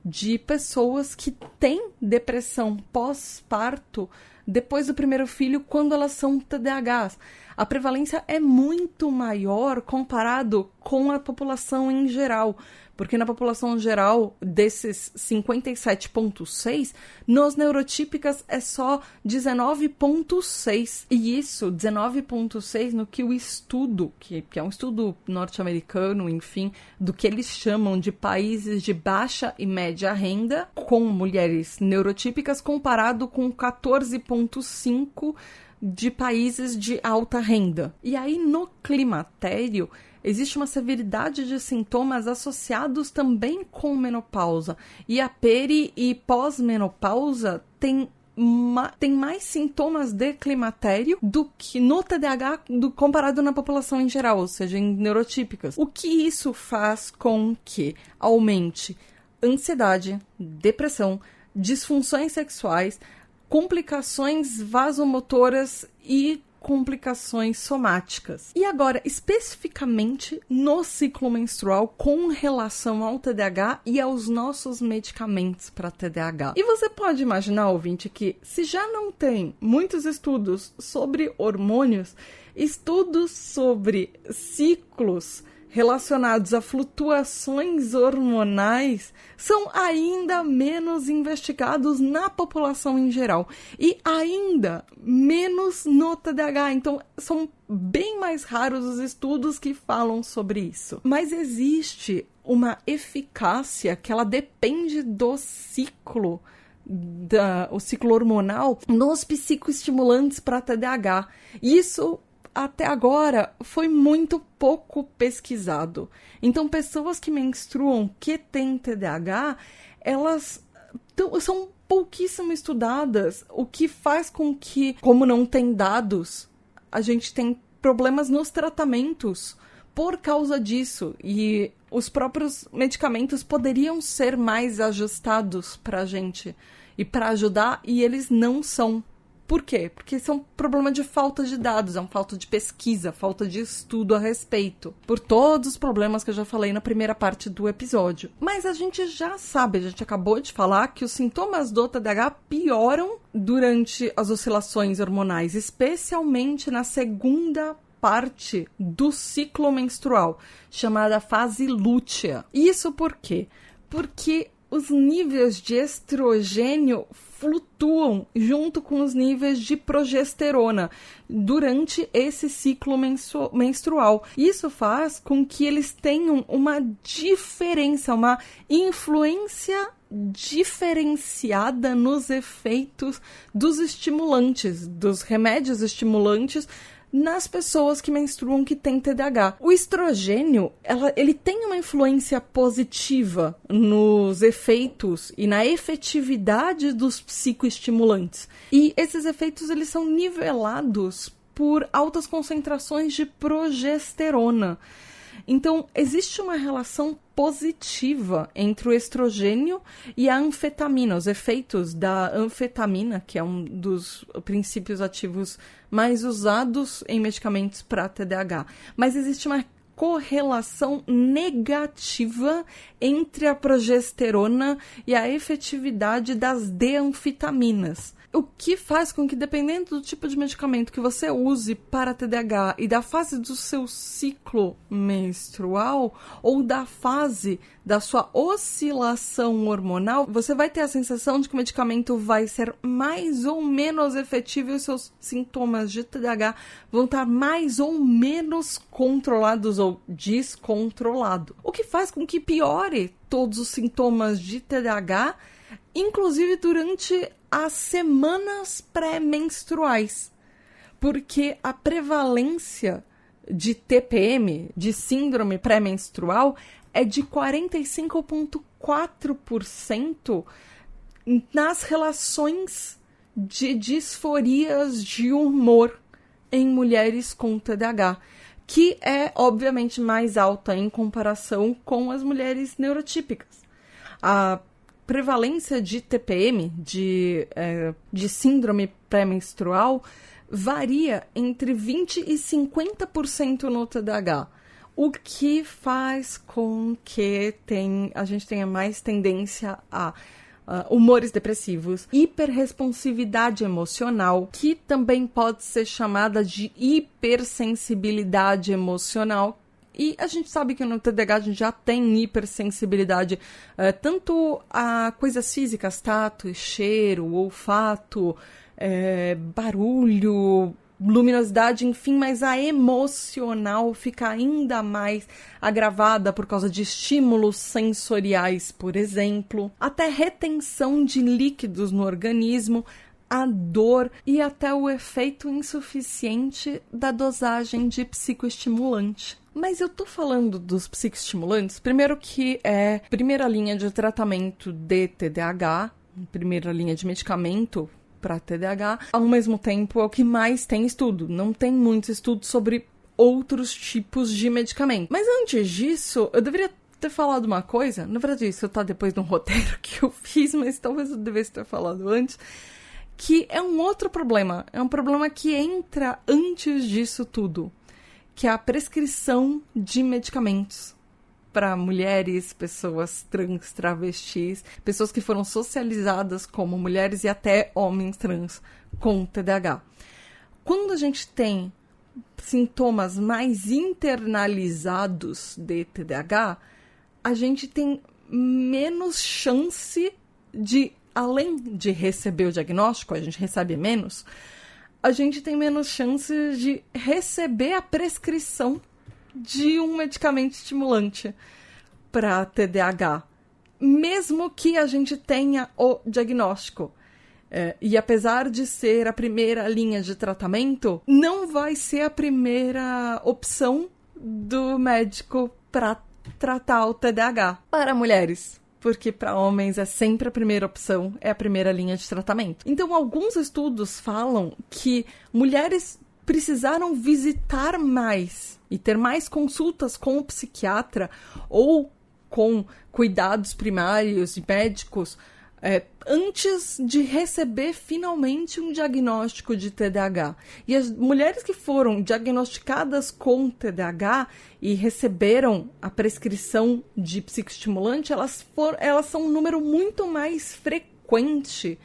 A: de pessoas que têm depressão pós-parto depois do primeiro filho quando elas são TDAHs. A prevalência é muito maior comparado com a população em geral, porque na população geral, desses 57,6%, nos neurotípicas é só 19,6%. E isso, 19,6% no que o estudo, que é um estudo norte-americano, enfim, do que eles chamam de países de baixa e média renda, com mulheres neurotípicas, comparado com 14,5% de países de alta renda. E aí, no climatério, existe uma severidade de sintomas associados também com menopausa. E a peri- e pós-menopausa tem mais sintomas de climatério do que no TDAH comparado na população em geral, ou seja, em neurotípicas. O que isso faz com que aumente ansiedade, depressão, disfunções sexuais, complicações vasomotoras e complicações somáticas. E agora, especificamente no ciclo menstrual com relação ao TDAH e aos nossos medicamentos para TDAH. E você pode imaginar, ouvinte, que se já não tem muitos estudos sobre hormônios, estudos sobre ciclos relacionados a flutuações hormonais são ainda menos investigados na população em geral e ainda menos no TDAH. Então, são bem mais raros os estudos que falam sobre isso. Mas existe uma eficácia que ela depende do ciclo, o ciclo hormonal nos psicoestimulantes para TDAH. Isso até agora foi muito pouco pesquisado. Então, pessoas que menstruam que têm TDAH, elas são pouquíssimo estudadas, o que faz com que, como não tem dados, a gente tem problemas nos tratamentos por causa disso. E os próprios medicamentos poderiam ser mais ajustados para a gente e para ajudar, e eles não são. Por quê? Porque isso é um problema de falta de dados, é uma falta de pesquisa, falta de estudo a respeito. Por todos os problemas que eu já falei na primeira parte do episódio. Mas a gente já sabe, a gente acabou de falar que os sintomas do TDAH pioram durante as oscilações hormonais, especialmente na segunda parte do ciclo menstrual, chamada fase lútea. Isso por quê? Porque os níveis de estrogênio flutuam junto com os níveis de progesterona durante esse ciclo menstrual. Isso faz com que eles tenham uma diferença, uma influência diferenciada nos efeitos dos estimulantes, dos remédios estimulantes, nas pessoas que menstruam que têm TDAH. O estrogênio, ele tem uma influência positiva nos efeitos e na efetividade dos psicoestimulantes. E esses efeitos, eles são nivelados por altas concentrações de progesterona. Então, existe uma relação positiva entre o estrogênio e a anfetamina, os efeitos da anfetamina, que é um dos princípios ativos mais usados em medicamentos para TDAH. Mas existe uma correlação negativa entre a progesterona e a efetividade das D-anfetaminas. O que faz com que, dependendo do tipo de medicamento que você use para TDAH e da fase do seu ciclo menstrual ou da fase da sua oscilação hormonal, você vai ter a sensação de que o medicamento vai ser mais ou menos efetivo e os seus sintomas de TDAH vão estar mais ou menos controlados ou descontrolados. O que faz com que piore todos os sintomas de TDAH, inclusive durante as semanas pré-menstruais, porque a prevalência de TPM, de síndrome pré-menstrual, é de 45,4% nas relações de disforias de humor em mulheres com TDAH, que é, obviamente, mais alta em comparação com as mulheres neurotípicas. A prevalência de TPM, de síndrome pré-menstrual, varia entre 20% e 50% no TDAH, o que faz com que a gente tenha mais tendência a humores depressivos, hiperresponsividade emocional, que também pode ser chamada de hipersensibilidade emocional. E a gente sabe que no TDAH a gente já tem hipersensibilidade tanto a coisas físicas, tato, cheiro, olfato, barulho, luminosidade, enfim, mas a emocional fica ainda mais agravada por causa de estímulos sensoriais, por exemplo, até retenção de líquidos no organismo, a dor e até o efeito insuficiente da dosagem de psicoestimulante. Mas eu tô falando dos psicoestimulantes, primeiro que é primeira linha de tratamento de TDAH, primeira linha de medicamento para TDAH, ao mesmo tempo é o que mais tem estudo. Não tem muitos estudos sobre outros tipos de medicamento. Mas antes disso, eu deveria ter falado uma coisa, na verdade isso tá depois de um roteiro que eu fiz, mas talvez eu devesse ter falado antes, que é um outro problema, é um problema que entra antes disso tudo, que é a prescrição de medicamentos para mulheres, pessoas trans, travestis, pessoas que foram socializadas como mulheres e até homens trans com TDAH. Quando a gente tem sintomas mais internalizados de TDAH, a gente tem menos chance de, além de receber o diagnóstico, a gente recebe menos, a gente tem menos chance de receber a prescrição de um medicamento estimulante para TDAH, mesmo que a gente tenha o diagnóstico. E apesar de ser a primeira linha de tratamento, não vai ser a primeira opção do médico para tratar o TDAH para mulheres. Porque para homens é sempre a primeira opção, é a primeira linha de tratamento. Então, alguns estudos falam que mulheres precisaram visitar mais e ter mais consultas com o psiquiatra ou com cuidados primários e médicos antes de receber finalmente um diagnóstico de TDAH. E as mulheres que foram diagnosticadas com TDAH e receberam a prescrição de psicoestimulante, elas são um número muito mais frequente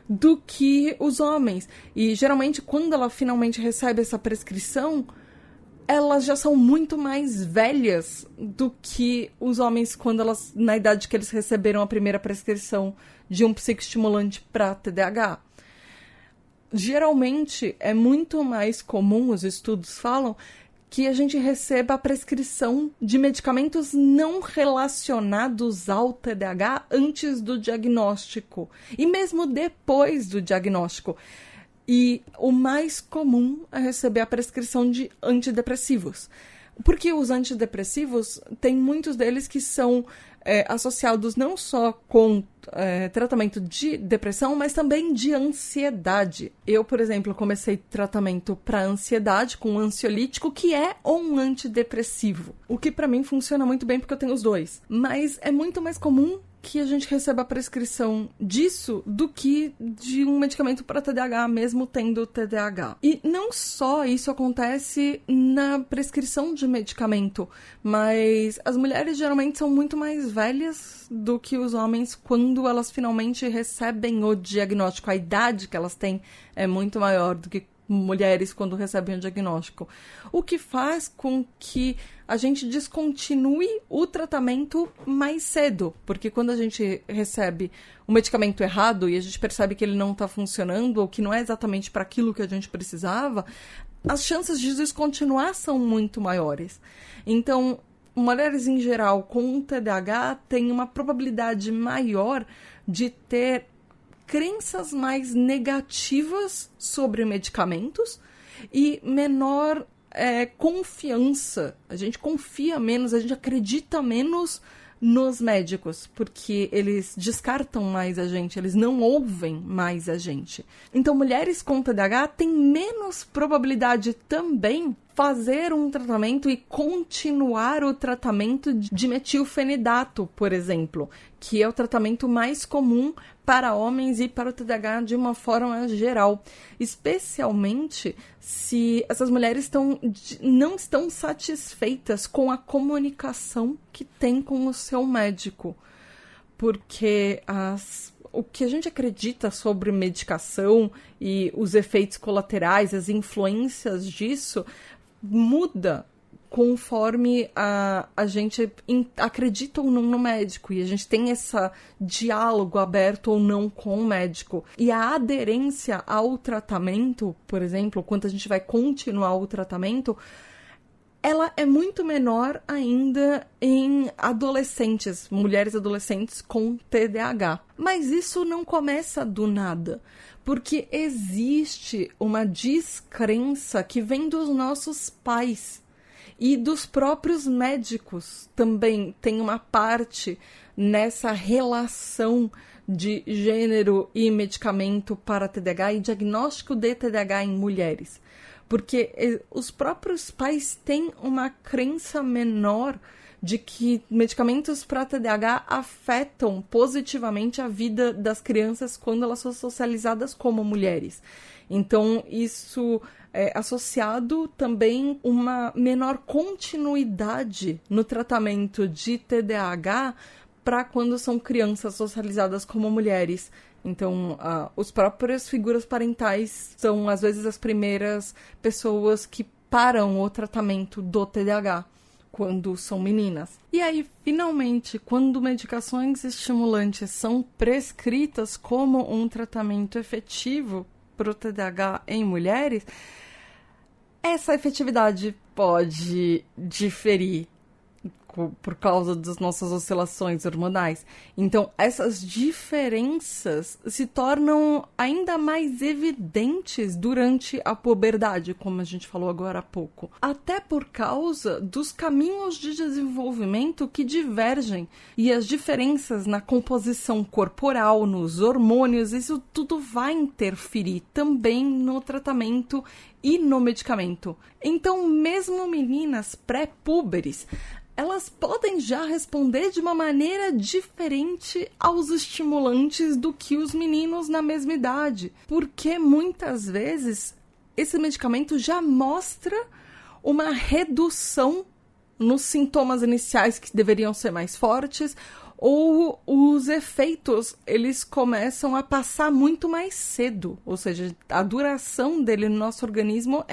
A: do que os homens. E geralmente, quando ela finalmente recebe essa prescrição, elas já são muito mais velhas do que os homens na idade que eles receberam a primeira prescrição de um psicoestimulante para TDAH. Geralmente, é muito mais comum, os estudos falam, que a gente receba a prescrição de medicamentos não relacionados ao TDAH antes do diagnóstico e mesmo depois do diagnóstico. E o mais comum é receber a prescrição de antidepressivos. Porque os antidepressivos, tem muitos deles que são associados não só com tratamento de depressão, mas também de ansiedade. Eu, por exemplo, comecei tratamento para ansiedade com um ansiolítico, que é um antidepressivo. O que para mim funciona muito bem porque eu tenho os dois. Mas é muito mais comum que a gente receba a prescrição disso do que de um medicamento para TDAH, mesmo tendo TDAH. E não só isso acontece na prescrição de medicamento, mas as mulheres geralmente são muito mais velhas do que os homens quando elas finalmente recebem o diagnóstico. A idade que elas têm é muito maior do que mulheres quando recebem o diagnóstico. O que faz com que a gente descontinue o tratamento mais cedo, porque quando a gente recebe o medicamento errado e a gente percebe que ele não está funcionando ou que não é exatamente para aquilo que a gente precisava, as chances de descontinuar são muito maiores. Então, mulheres em geral com TDAH têm uma probabilidade maior de ter crenças mais negativas sobre medicamentos e menor confiança. A gente confia menos, a gente acredita menos nos médicos, porque eles descartam mais a gente, eles não ouvem mais a gente. Então, mulheres com TDAH têm menos probabilidade também fazer um tratamento e continuar o tratamento de metilfenidato, por exemplo, que é o tratamento mais comum para homens e para o TDAH de uma forma geral, especialmente se essas mulheres não estão satisfeitas com a comunicação que tem com o seu médico, porque o que a gente acredita sobre medicação e os efeitos colaterais, as influências disso, muda conforme a gente acredita ou não no médico, e a gente tem esse diálogo aberto ou não com o médico. E a aderência ao tratamento, por exemplo, quando a gente vai continuar o tratamento, ela é muito menor ainda em adolescentes, mulheres adolescentes com TDAH. Mas isso não começa do nada, porque existe uma descrença que vem dos nossos pais e dos próprios médicos. Também tem uma parte nessa relação de gênero e medicamento para TDAH e diagnóstico de TDAH em mulheres. Porque os próprios pais têm uma crença menor de que medicamentos para TDAH afetam positivamente a vida das crianças quando elas são socializadas como mulheres. Então, isso é associado também a uma menor continuidade no tratamento de TDAH para quando são crianças socializadas como mulheres. Então, os próprios figuras parentais são, às vezes, as primeiras pessoas que param o tratamento do TDAH quando são meninas. E aí, finalmente, quando medicações estimulantes são prescritas como um tratamento efetivo para o TDAH em mulheres, essa efetividade pode diferir por causa das nossas oscilações hormonais. Então, essas diferenças se tornam ainda mais evidentes durante a puberdade, como a gente falou agora há pouco. Até por causa dos caminhos de desenvolvimento que divergem e as diferenças na composição corporal, nos hormônios, isso tudo vai interferir também no tratamento e no medicamento. Então, mesmo meninas pré-púberes, elas podem já responder de uma maneira diferente aos estimulantes do que os meninos na mesma idade. Porque muitas vezes esse medicamento já mostra uma redução nos sintomas iniciais que deveriam ser mais fortes, ou os efeitos eles começam a passar muito mais cedo. Ou seja, a duração dele no nosso organismo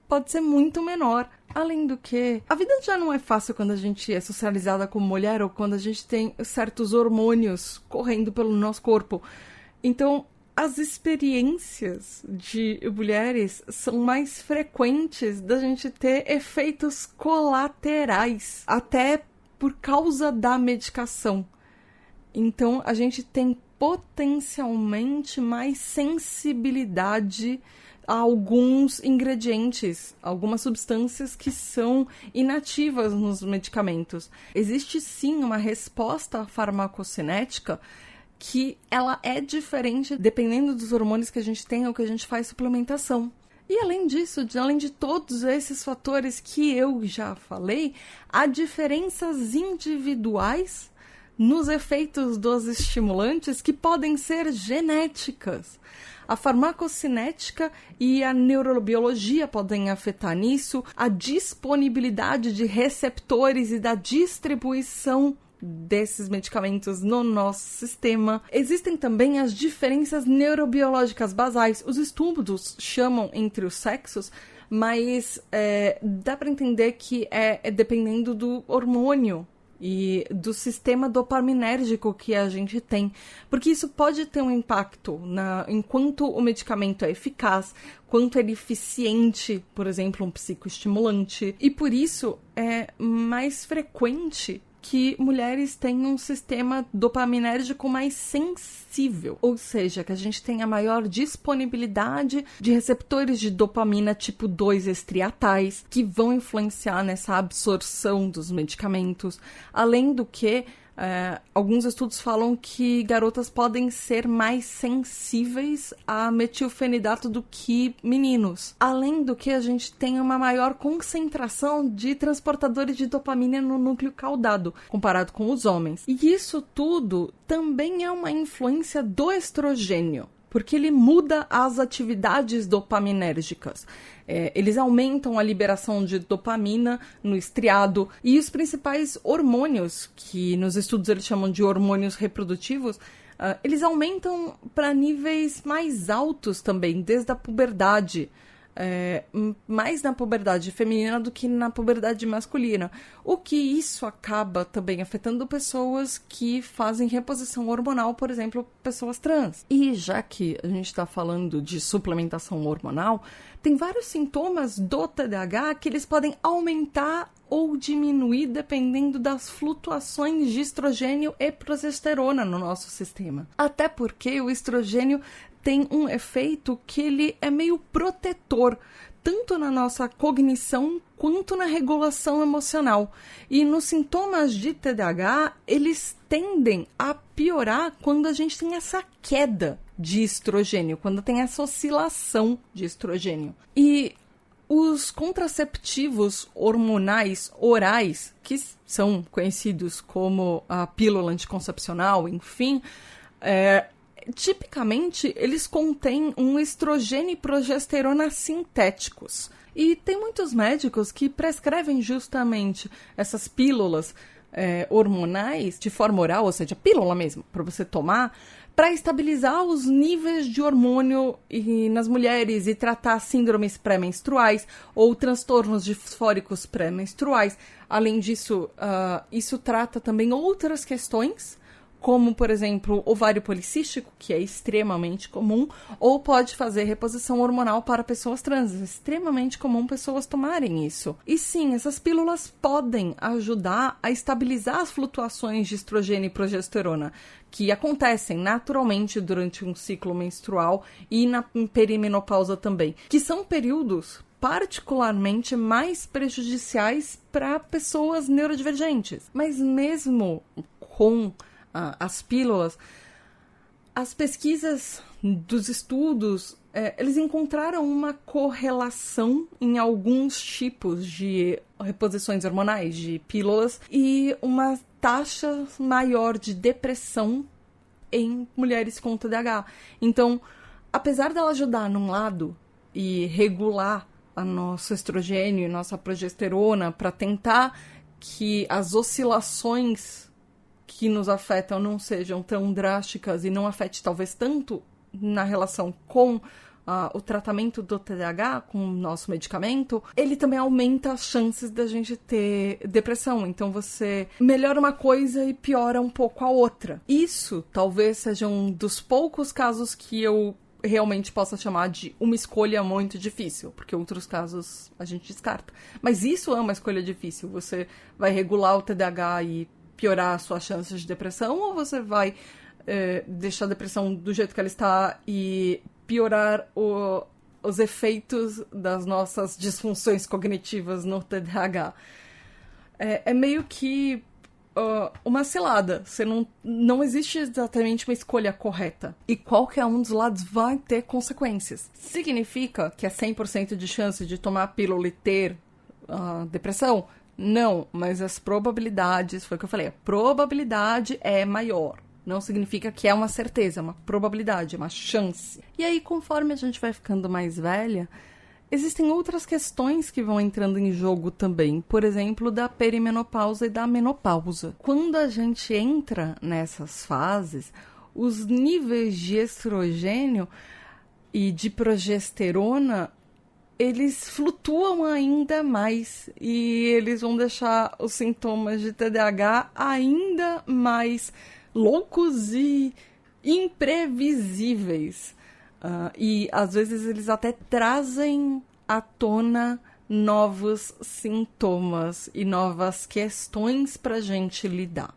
A: pode ser muito menor. Além do que, a vida já não é fácil quando a gente é socializada como mulher ou quando a gente tem certos hormônios correndo pelo nosso corpo. Então, as experiências de mulheres são mais frequentes da gente ter efeitos colaterais, até por causa da medicação. Então, a gente tem potencialmente mais sensibilidade a alguns ingredientes, algumas substâncias que são inativas nos medicamentos. Existe sim uma resposta farmacocinética que ela é diferente dependendo dos hormônios que a gente tem ou que a gente faz suplementação. E além disso, além de todos esses fatores que eu já falei, há diferenças individuais nos efeitos dos estimulantes que podem ser genéticas. A farmacocinética e a neurobiologia podem afetar nisso, a disponibilidade de receptores e da distribuição desses medicamentos no nosso sistema. Existem também as diferenças neurobiológicas basais. Os estudos chamam entre os sexos, mas dá para entender que é dependendo do hormônio e do sistema dopaminérgico que a gente tem, porque isso pode ter um impacto enquanto o medicamento é eficaz, quanto ele é eficiente, por exemplo, um psicoestimulante, e por isso é mais frequente que mulheres tenham um sistema dopaminérgico mais sensível, ou seja, que a gente tenha maior disponibilidade de receptores de dopamina tipo 2 estriatais, que vão influenciar nessa absorção dos medicamentos, além do que alguns estudos falam que garotas podem ser mais sensíveis a metilfenidato do que meninos. Além do que a gente tem uma maior concentração de transportadores de dopamina no núcleo caudado, comparado com os homens. E isso tudo também é uma influência do estrogênio, porque ele muda as atividades dopaminérgicas. Eles aumentam a liberação de dopamina no estriado, e os principais hormônios, que nos estudos eles chamam de hormônios reprodutivos, eles aumentam para níveis mais altos também, desde a puberdade. Mais na puberdade feminina do que na puberdade masculina. O que isso acaba também afetando pessoas que fazem reposição hormonal, por exemplo, pessoas trans. E já que a gente está falando de suplementação hormonal, tem vários sintomas do TDAH que eles podem aumentar ou diminuir dependendo das flutuações de estrogênio e progesterona no nosso sistema. Até porque o estrogênio tem um efeito que ele é meio protetor, tanto na nossa cognição quanto na regulação emocional. E nos sintomas de TDAH, eles tendem a piorar quando a gente tem essa queda de estrogênio, quando tem essa oscilação de estrogênio. E os contraceptivos hormonais orais, que são conhecidos como a pílula anticoncepcional, enfim, tipicamente, eles contêm um estrogênio e progesterona sintéticos. E tem muitos médicos que prescrevem justamente essas pílulas hormonais de forma oral, ou seja, pílula mesmo, para você tomar, para estabilizar os níveis de hormônio nas mulheres e tratar síndromes pré-menstruais ou transtornos disfóricos pré-menstruais. Além disso, isso trata também outras questões, como, por exemplo, ovário policístico, que é extremamente comum, ou pode fazer reposição hormonal para pessoas trans. É extremamente comum pessoas tomarem isso. E sim, essas pílulas podem ajudar a estabilizar as flutuações de estrogênio e progesterona, que acontecem naturalmente durante um ciclo menstrual e na perimenopausa também, que são períodos particularmente mais prejudiciais para pessoas neurodivergentes. Mas mesmo com as pílulas, as pesquisas dos estudos, eles encontraram uma correlação em alguns tipos de reposições hormonais, de pílulas, e uma taxa maior de depressão em mulheres com TDAH. Então, apesar dela ajudar num lado e regular a nosso estrogênio e nossa progesterona para tentar que as oscilações que nos afetam não sejam tão drásticas e não afete talvez tanto na relação com o tratamento do TDAH, com o nosso medicamento, ele também aumenta as chances da gente ter depressão. Então você melhora uma coisa e piora um pouco a outra. Isso talvez seja um dos poucos casos que eu realmente possa chamar de uma escolha muito difícil, porque outros casos a gente descarta. Mas isso é uma escolha difícil. Você vai regular o TDAH e piorar as suas chances de depressão, ou você vai deixar a depressão do jeito que ela está e piorar os efeitos das nossas disfunções cognitivas no TDAH? É meio que uma cilada. Não existe exatamente uma escolha correta. E qualquer um dos lados vai ter consequências. Significa que é 100% de chance de tomar a pílula e ter depressão? Não, mas as probabilidades, foi o que eu falei, a probabilidade é maior. Não significa que é uma certeza, é uma probabilidade, é uma chance. E aí, conforme a gente vai ficando mais velha, existem outras questões que vão entrando em jogo também. Por exemplo, da perimenopausa e da menopausa. Quando a gente entra nessas fases, os níveis de estrogênio e de progesterona, eles flutuam ainda mais e eles vão deixar os sintomas de TDAH ainda mais loucos e imprevisíveis. E às vezes eles até trazem à tona novos sintomas e novas questões para a gente lidar.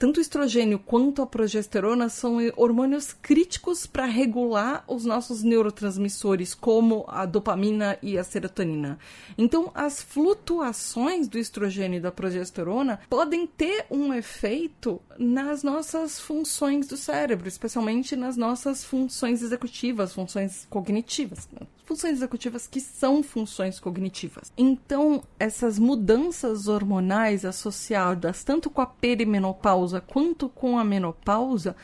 A: Tanto o estrogênio quanto a progesterona são hormônios críticos para regular os nossos neurotransmissores, como a dopamina e a serotonina. Então, as flutuações do estrogênio e da progesterona podem ter um efeito nas nossas funções do cérebro, especialmente nas nossas funções executivas, funções cognitivas. Funções executivas que são funções cognitivas. Então, essas mudanças hormonais associadas tanto com a perimenopausa quanto com a menopausa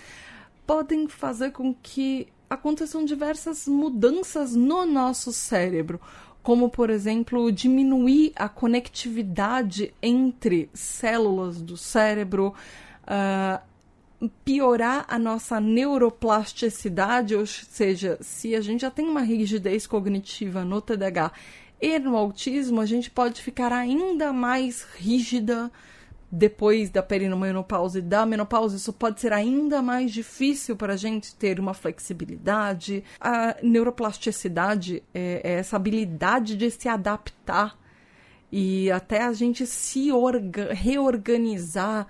A: podem fazer com que aconteçam diversas mudanças no nosso cérebro, como, por exemplo, diminuir a conectividade entre células do cérebro, piorar a nossa neuroplasticidade, ou seja, se a gente já tem uma rigidez cognitiva no TDAH e no autismo, a gente pode ficar ainda mais rígida depois da perimenopausa e da menopausa. Isso pode ser ainda mais difícil para a gente ter uma flexibilidade. A neuroplasticidade é essa habilidade de se adaptar e até a gente se reorganizar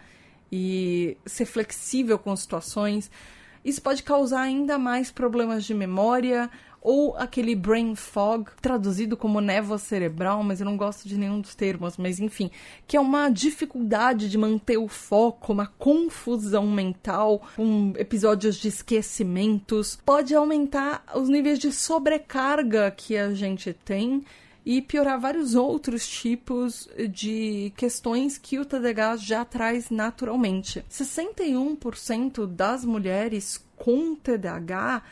A: e ser flexível com situações. Isso pode causar ainda mais problemas de memória ou aquele brain fog, traduzido como névoa cerebral, mas eu não gosto de nenhum dos termos, mas enfim, que é uma dificuldade de manter o foco, uma confusão mental, com episódios de esquecimentos. Pode aumentar os níveis de sobrecarga que a gente tem e piorar vários outros tipos de questões que o TDAH já traz naturalmente. 61% das mulheres com TDAH,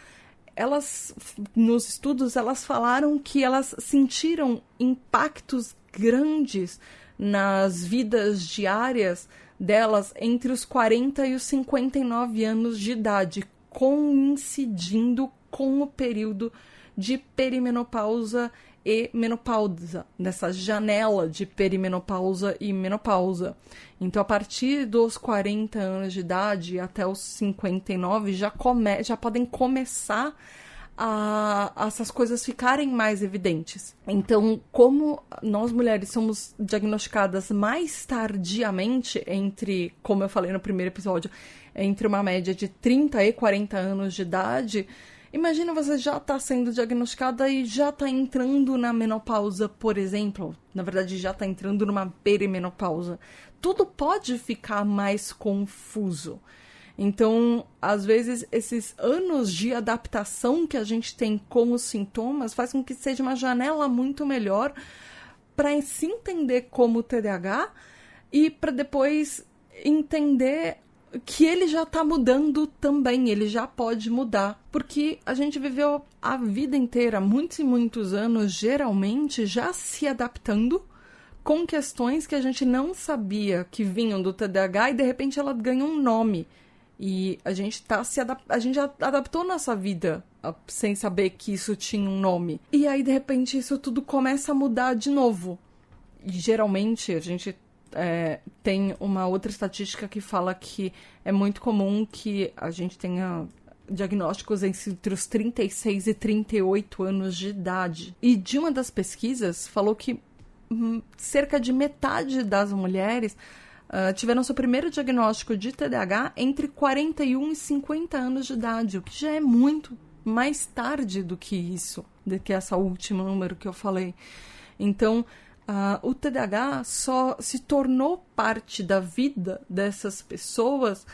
A: nos estudos, elas falaram que elas sentiram impactos grandes nas vidas diárias delas entre os 40 e os 59 anos de idade, coincidindo com o período de perimenopausa e menopausa, nessa janela de perimenopausa e menopausa. Então, a partir dos 40 anos de idade até os 59, já podem começar a essas coisas ficarem mais evidentes. Então, como nós mulheres somos diagnosticadas mais tardiamente, como eu falei no primeiro episódio, entre uma média de 30 e 40 anos de idade, imagina você já está sendo diagnosticada e já está entrando na menopausa, por exemplo. Na verdade, já está entrando numa perimenopausa. Tudo pode ficar mais confuso. Então, às vezes, esses anos de adaptação que a gente tem com os sintomas faz com que seja uma janela muito melhor para se entender como TDAH e para depois entender que ele já está mudando também, ele já pode mudar, porque a gente viveu a vida inteira, muitos e muitos anos, geralmente já se adaptando com questões que a gente não sabia que vinham do TDAH e de repente ela ganha um nome. E a gente já adaptou nossa vida sem saber que isso tinha um nome. E aí, de repente, isso tudo começa a mudar de novo. E geralmente a gente tem uma outra estatística que fala que é muito comum que a gente tenha diagnósticos entre os 36 e 38 anos de idade. E de uma das pesquisas falou que cerca de metade das mulheres tiveram seu primeiro diagnóstico de TDAH entre 41 e 50 anos de idade, o que já é muito mais tarde do que isso, do que esse último número que eu falei. Então, o TDAH só se tornou parte da vida dessas pessoas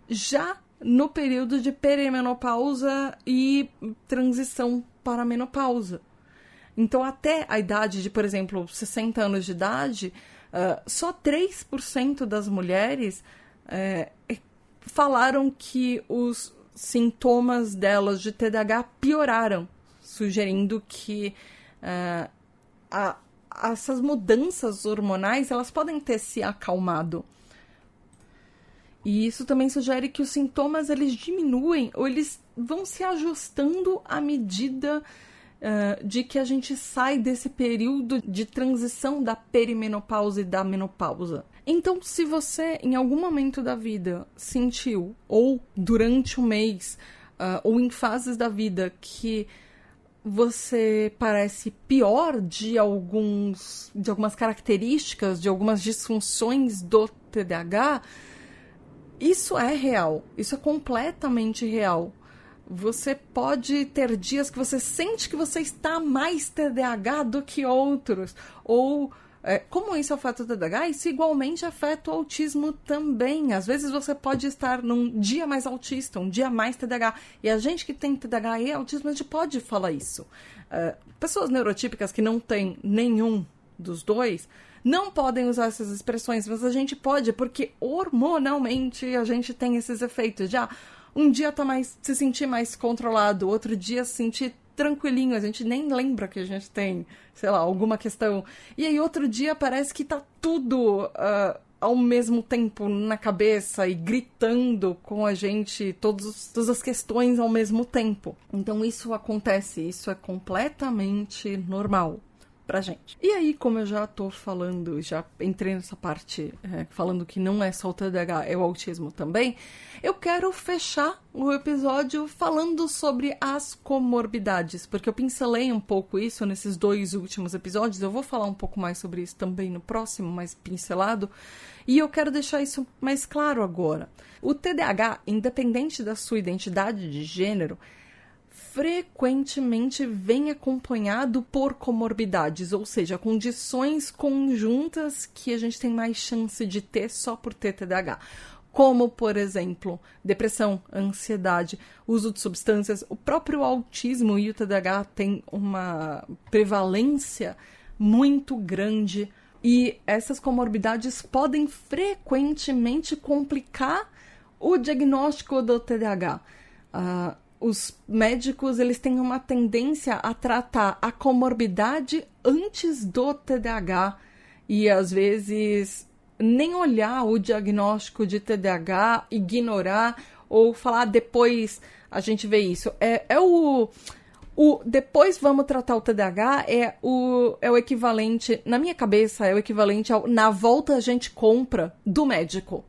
A: já no período de perimenopausa e transição para a menopausa. Então, até a idade de, por exemplo, 60 anos de idade, Só 3% das mulheres falaram que os sintomas delas de TDAH pioraram, sugerindo que essas mudanças hormonais elas podem ter se acalmado. E isso também sugere que os sintomas eles diminuem ou eles vão se ajustando à medida de que a gente sai desse período de transição da perimenopausa e da menopausa. Então, se você, em algum momento da vida, sentiu, ou durante um mês, ou em fases da vida, que você parece pior de algumas características, de algumas disfunções do TDAH, isso é real, isso é completamente real. Você pode ter dias que você sente que você está mais TDAH do que outros. Ou, como isso afeta o TDAH, isso igualmente afeta o autismo também. Às vezes você pode estar num dia mais autista, um dia mais TDAH. E a gente que tem TDAH e autismo, a gente pode falar isso. Pessoas neurotípicas que não têm nenhum dos dois não podem usar essas expressões, mas a gente pode, porque hormonalmente a gente tem esses efeitos. Já um dia se sentir mais controlado, outro dia se sentir tranquilinho, a gente nem lembra que a gente tem, sei lá, alguma questão. E aí outro dia parece que tá tudo ao mesmo tempo na cabeça e gritando com a gente todas as questões ao mesmo tempo. Então isso acontece, isso é completamente normal pra gente. E aí, como eu já tô falando, já entrei nessa parte falando que não é só o TDAH, é o autismo também, eu quero fechar o episódio falando sobre as comorbidades, porque eu pincelei um pouco isso nesses 2 últimos episódios, eu vou falar um pouco mais sobre isso também no próximo, mais pincelado, e eu quero deixar isso mais claro agora. O TDAH, independente da sua identidade de gênero, frequentemente vem acompanhado por comorbidades, ou seja, condições conjuntas que a gente tem mais chance de ter só por ter TDAH. Como, por exemplo, depressão, ansiedade, uso de substâncias. O próprio autismo e o TDAH têm uma prevalência muito grande e essas comorbidades podem frequentemente complicar o diagnóstico do TDAH. Os médicos eles têm uma tendência a tratar a comorbidade antes do TDAH e, às vezes, nem olhar o diagnóstico de TDAH, ignorar ou falar depois a gente vê isso. Depois vamos tratar o TDAH é o equivalente, na minha cabeça, é o equivalente ao na volta a gente compra do médico.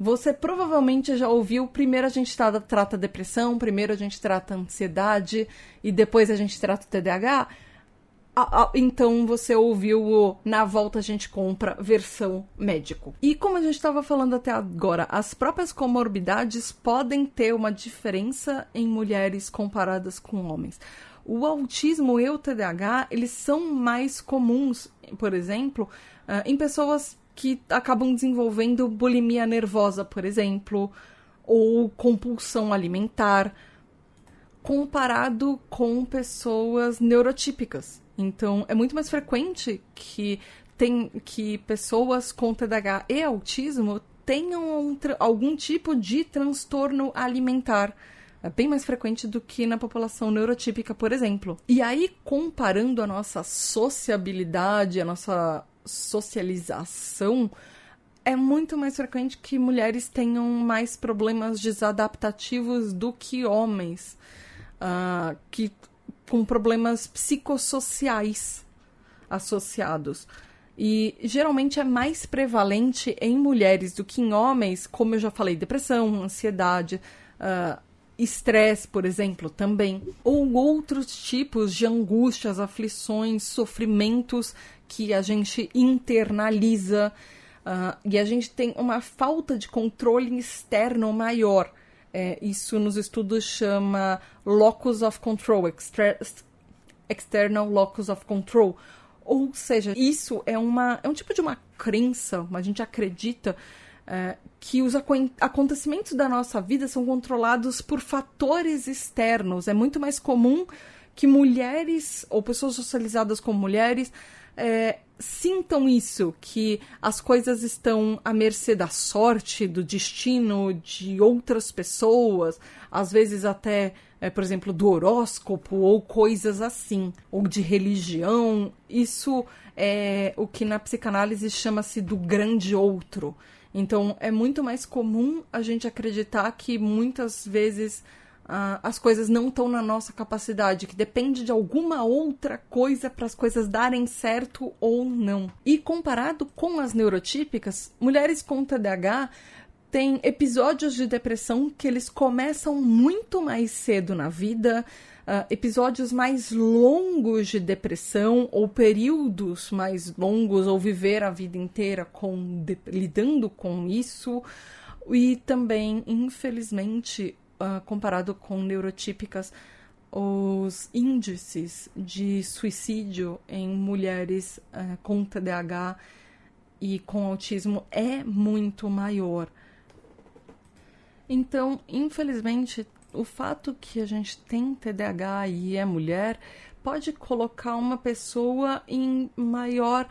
A: Você provavelmente já ouviu, primeiro a gente trata a depressão, primeiro a gente trata a ansiedade e depois a gente trata o TDAH. Então você ouviu o na volta a gente compra versão médico. E como a gente estava falando até agora, as próprias comorbidades podem ter uma diferença em mulheres comparadas com homens. O autismo e o TDAH, eles são mais comuns, por exemplo, em pessoas que acabam desenvolvendo bulimia nervosa, por exemplo, ou compulsão alimentar, comparado com pessoas neurotípicas. Então, é muito mais frequente que pessoas com TDAH e autismo tenham algum tipo de transtorno alimentar. É bem mais frequente do que na população neurotípica, por exemplo. E aí, comparando a nossa sociabilidade, a nossa socialização, é muito mais frequente que mulheres tenham mais problemas desadaptativos do que homens, com problemas psicossociais associados. E geralmente é mais prevalente em mulheres do que em homens, como eu já falei, depressão, ansiedade, estresse, por exemplo, também. Ou outros tipos de angústias, aflições, sofrimentos que a gente internaliza e a gente tem uma falta de controle externo maior. Isso nos estudos chama locus of control, external locus of control. Ou seja, isso é um tipo de uma crença, a gente acredita que os acontecimentos da nossa vida são controlados por fatores externos. É muito mais comum que mulheres ou pessoas socializadas com mulheres sintam isso, que as coisas estão à mercê da sorte, do destino de outras pessoas, às vezes até, por exemplo, do horóscopo ou coisas assim, ou de religião. Isso é o que na psicanálise chama-se do grande outro. Então, é muito mais comum a gente acreditar que muitas vezes as coisas não estão na nossa capacidade, que depende de alguma outra coisa para as coisas darem certo ou não. E comparado com as neurotípicas, mulheres com TDAH têm episódios de depressão que eles começam muito mais cedo na vida, episódios mais longos de depressão ou períodos mais longos, ou viver a vida inteira lidando com isso. E também, infelizmente, comparado com neurotípicas, os índices de suicídio em mulheres com TDAH e com autismo é muito maior. Então, infelizmente, o fato que a gente tem TDAH e é mulher pode colocar uma pessoa em maior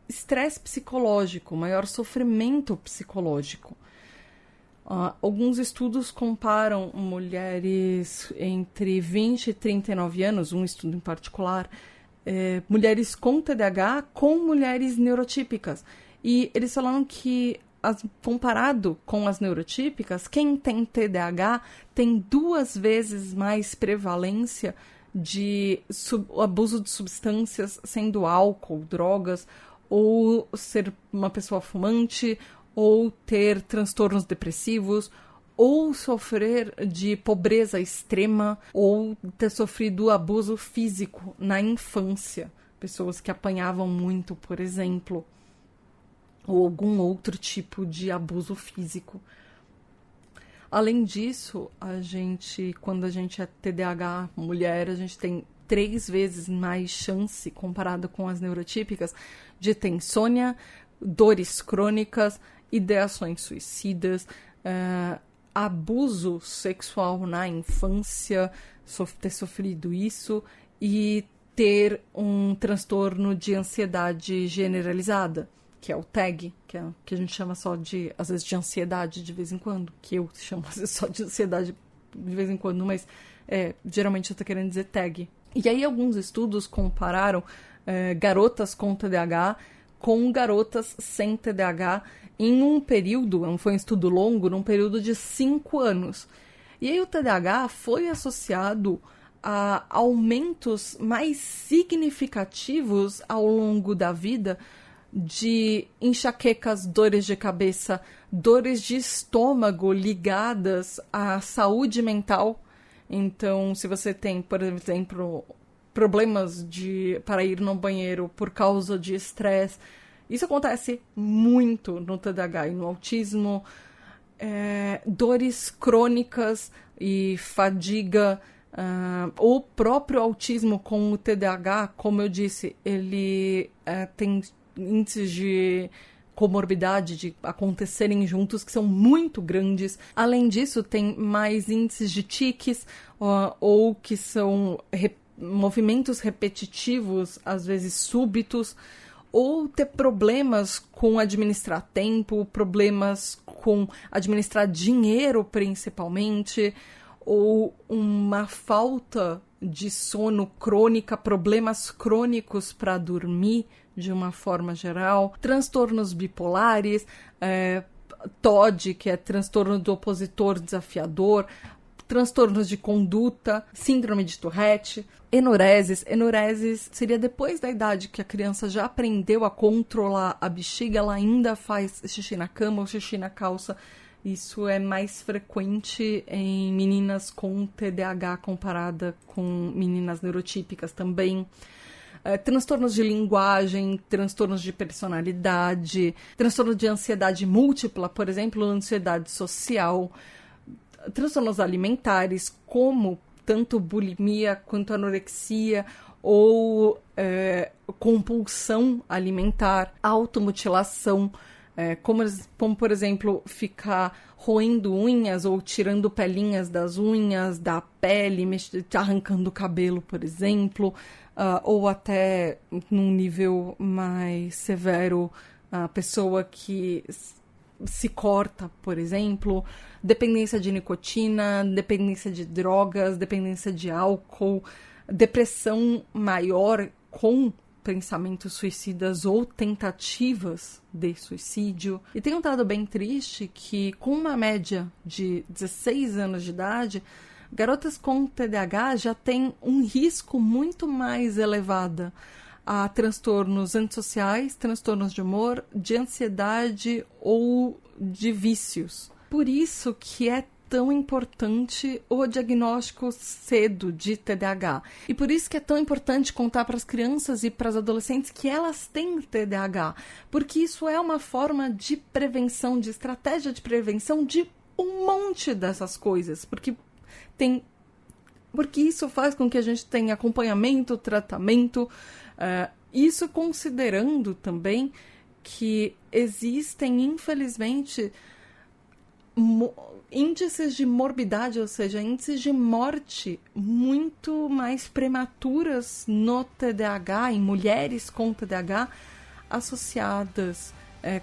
A: estresse psicológico, maior sofrimento psicológico. Alguns estudos comparam mulheres entre 20 e 39 anos, um estudo em particular, mulheres com TDAH com mulheres neurotípicas. E eles falaram que, comparado com as neurotípicas, quem tem TDAH tem 2 vezes mais prevalência de abuso de substâncias, sendo álcool, drogas, ou ser uma pessoa fumante, ou ter transtornos depressivos, ou sofrer de pobreza extrema, ou ter sofrido abuso físico na infância. Pessoas que apanhavam muito, por exemplo, ou algum outro tipo de abuso físico. Além disso, quando a gente é TDAH mulher, a gente tem 3 vezes mais chance, comparado com as neurotípicas, de ter insônia, dores crônicas, ideações suicidas, abuso sexual na infância, ter sofrido isso, e ter um transtorno de ansiedade generalizada, que é o TAG, que a gente chama só de, às vezes, de ansiedade de vez em quando, que eu chamo às vezes só de ansiedade de vez em quando, mas geralmente eu tô querendo dizer TAG. E aí alguns estudos compararam garotas com TDAH com garotas sem TDAH em um período, não foi um estudo longo, num período de 5 anos. E aí o TDAH foi associado a aumentos mais significativos ao longo da vida de enxaquecas, dores de cabeça, dores de estômago ligadas à saúde mental. Então, se você tem, por exemplo, problemas para ir no banheiro por causa de estresse, isso acontece muito no TDAH e no autismo. Dores crônicas e fadiga. O próprio autismo com o TDAH, como eu disse, ele tem índices de comorbidade, de acontecerem juntos, que são muito grandes. Além disso, tem mais índices de tiques, ou que são movimentos repetitivos, às vezes súbitos, ou ter problemas com administrar tempo, problemas com administrar dinheiro, principalmente, ou uma falta de sono crônica, problemas crônicos para dormir, de uma forma geral, transtornos bipolares, TOD, que é transtorno do opositor desafiador, transtornos de conduta, síndrome de Tourette, enureses. Enureses seria depois da idade que a criança já aprendeu a controlar a bexiga, ela ainda faz xixi na cama ou xixi na calça. Isso é mais frequente em meninas com TDAH comparada com meninas neurotípicas também. Transtornos de linguagem, transtornos de personalidade, transtorno de ansiedade múltipla, por exemplo, ansiedade social, transtornos alimentares, como tanto bulimia quanto anorexia ou compulsão alimentar, automutilação, Como, por exemplo, ficar roendo unhas ou tirando pelinhas das unhas, da pele, arrancando o cabelo, por exemplo, ou até num nível mais severo, a pessoa que se corta, por exemplo, dependência de nicotina, dependência de drogas, dependência de álcool, depressão maior com pensamentos suicidas ou tentativas de suicídio. E tem um dado bem triste que, com uma média de 16 anos de idade, garotas com TDAH já têm um risco muito mais elevado a transtornos antissociais, transtornos de humor, de ansiedade ou de vícios. Por isso que é tão importante o diagnóstico cedo de TDAH. E por isso que é tão importante contar para as crianças e para as adolescentes que elas têm TDAH. Porque isso é uma forma de prevenção, de estratégia de prevenção de um monte dessas coisas. Porque isso faz com que a gente tenha acompanhamento, tratamento, isso considerando também que existem, infelizmente, índices de morbidade, ou seja, índices de morte muito mais prematuras no TDAH, em mulheres com TDAH, associadas,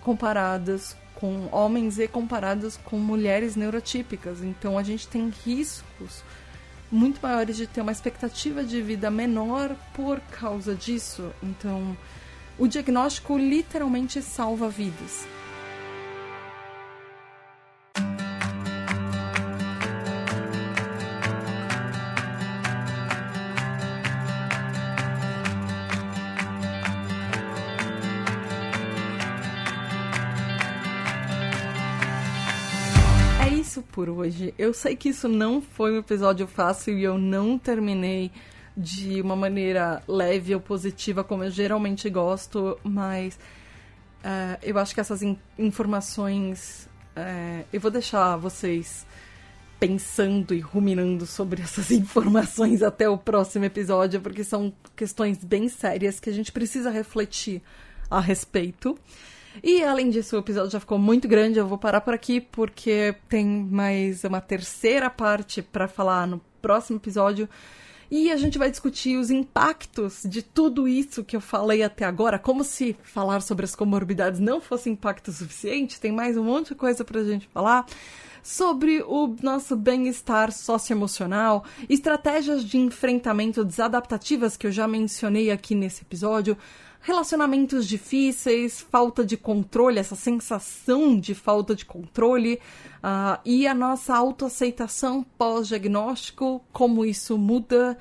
A: comparadas com homens e comparadas com mulheres neurotípicas. Então, a gente tem riscos muito maiores de ter uma expectativa de vida menor por causa disso. Então, o diagnóstico literalmente salva vidas. Por hoje. Eu sei que isso não foi um episódio fácil e eu não terminei de uma maneira leve ou positiva como eu geralmente gosto, mas eu acho que essas informações eu vou deixar vocês pensando e ruminando sobre essas informações até o próximo episódio, porque são questões bem sérias que a gente precisa refletir a respeito. E, além disso, o episódio já ficou muito grande, eu vou parar por aqui, porque tem mais uma terceira parte para falar no próximo episódio. E a gente vai discutir os impactos de tudo isso que eu falei até agora, como se falar sobre as comorbidades não fosse impacto suficiente, tem mais um monte de coisa pra gente falar. Sobre o nosso bem-estar socioemocional, estratégias de enfrentamento desadaptativas que eu já mencionei aqui nesse episódio, relacionamentos difíceis, falta de controle, essa sensação de falta de controle, e a nossa autoaceitação pós-diagnóstico, como isso muda.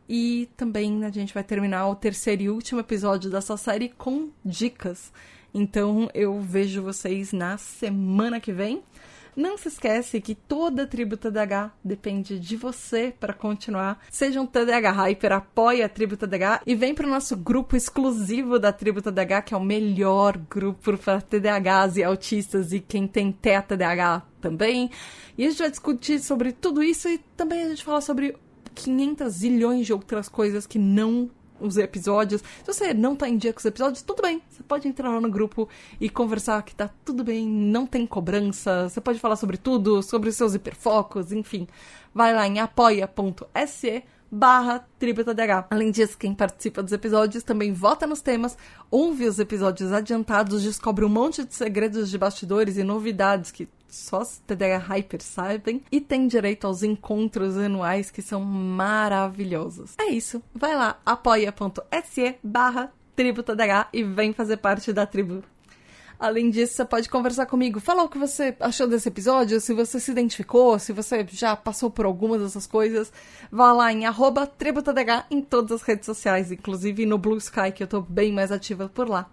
A: E também a gente vai terminar o terceiro e último episódio dessa série com dicas. Então eu vejo vocês na semana que vem. Não se esquece que toda a Tribo TDAH depende de você para continuar. Seja um TDAH Hyper, apoia a Tribo TDAH e vem para o nosso grupo exclusivo da Tribo TDAH, que é o melhor grupo para TDAHs e autistas e quem tem TDAH também. E a gente vai discutir sobre tudo isso e também a gente fala sobre 500 zilhões de outras coisas que não os episódios. Se você não tá em dia com os episódios, tudo bem. Você pode entrar lá no grupo e conversar que tá tudo bem, não tem cobrança. Você pode falar sobre tudo, sobre os seus hiperfocos, enfim. Vai lá em apoia.se/TribuTDH. Além disso, quem participa dos episódios também vota nos temas, ouve os episódios adiantados, descobre um monte de segredos de bastidores e novidades que só os TDAH Hyper sabem, e tem direito aos encontros anuais que são maravilhosos. É isso. Vai lá, apoia.se/TribuTDH e vem fazer parte da tribo. Além disso, você pode conversar comigo, falar o que você achou desse episódio, se você se identificou, se você já passou por algumas dessas coisas. Vá lá em @TribuTDH em todas as redes sociais, inclusive no Blue Sky, que eu tô bem mais ativa por lá.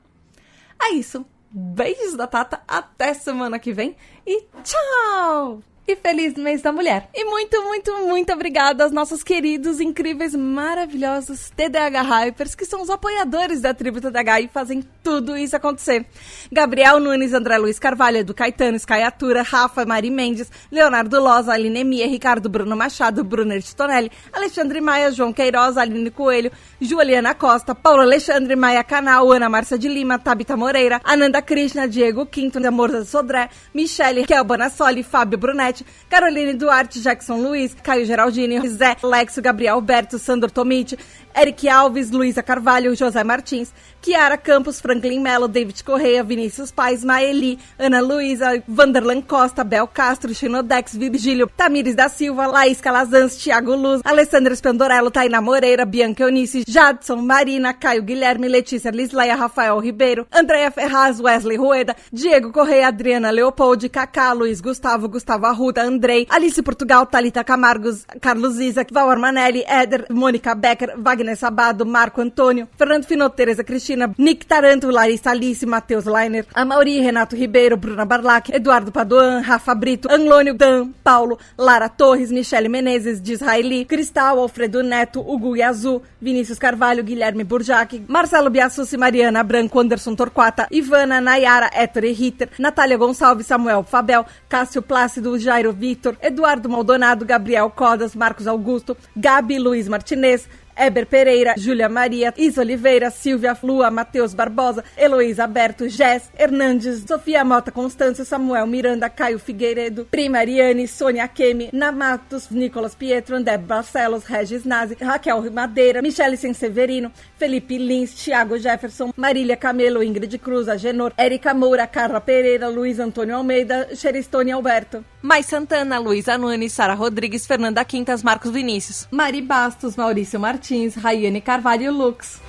A: É isso. Beijos da Tata, até semana que vem e tchau! e feliz mês da mulher. E muito, muito, muito obrigada aos nossos queridos, incríveis, maravilhosos TDAH Hypers, que são os apoiadores da tribo TDAH e fazem tudo isso acontecer. Gabriel Nunes, André Luiz Carvalho, Edu Caetano, Skyatura, Rafa, Mari Mendes, Leonardo Loza, Aline Emia, Ricardo Bruno Machado, Brunner Titonelli, Alexandre Maia, João Queiroz, Aline Coelho, Juliana Costa, Paulo Alexandre Maia Canal, Ana Márcia de Lima, Tabita Moreira, Ananda Krishna, Diego Quinto, Amor da Sodré, Michele, Kel Bonassoli, Fábio Brunetti, Caroline Duarte, Jackson Luiz, Caio Geraldini, Zé, Lexo, Gabriel Alberto, Sandro Tomiti, Eric Alves, Luísa Carvalho, José Martins, Kiara Campos, Franklin Melo, David Correia, Vinícius Paes, Maeli, Ana Luísa, Vanderlan Costa, Bel Castro, Chinodex, Virgílio, Tamires da Silva, Laís Calazans, Thiago Luz, Alessandra Spendorello, Tainá Moreira, Bianca Eunice, Jadson, Marina, Caio Guilherme, Letícia Lisleia, Rafael Ribeiro, Andréia Ferraz, Wesley Rueda, Diego Correia, Adriana Leopoldi, Cacá, Luiz Gustavo, Gustavo Arruda, Andrei, Alice Portugal, Thalita Camargos, Carlos Isaac, Val Armanelli, Éder, Mônica Becker, Wagner Sabado, Marco Antônio, Fernando Finot, Tereza Cristina, Nick Taranto, Larissa Alice, Matheus Leiner, Amauri, Renato Ribeiro, Bruna Barlac, Eduardo Padoan, Rafa Brito, Anglônio Dan, Paulo, Lara Torres, Michele Menezes, Disraeli, Cristal, Alfredo Neto, Hugo Yazu, Vinícius Carvalho, Guilherme Burjac, Marcelo Biassussi, Mariana Branco, Anderson Torquata, Ivana, Nayara, Héctor e Ritter, Natália Gonçalves, Samuel Fabel, Cássio Plácido, Jairo Vitor, Eduardo Maldonado, Gabriel Codas, Marcos Augusto, Gabi Luiz Martinez, Eber Pereira, Júlia Maria, Isa Oliveira, Silvia Flua, Matheus Barbosa, Heloísa Aberto, Jess Hernandes, Sofia Mota Constâncio, Samuel Miranda, Caio Figueiredo, Prima Ariane, Sônia Kemi, Namatos, Nicolas Pietro, André Barcelos, Regis Nazi, Raquel Madeira, Michele Senseverino, Felipe Lins, Thiago Jefferson, Marília Camelo, Ingrid Cruz, Agenor, Érica Moura, Carla Pereira, Luiz Antônio Almeida, Xeristone Alberto, Mais Santana, Luísa Nunes, Sara Rodrigues, Fernanda Quintas, Marcos Vinícius, Mari Bastos, Maurício Martins, Raiane Carvalho Lux.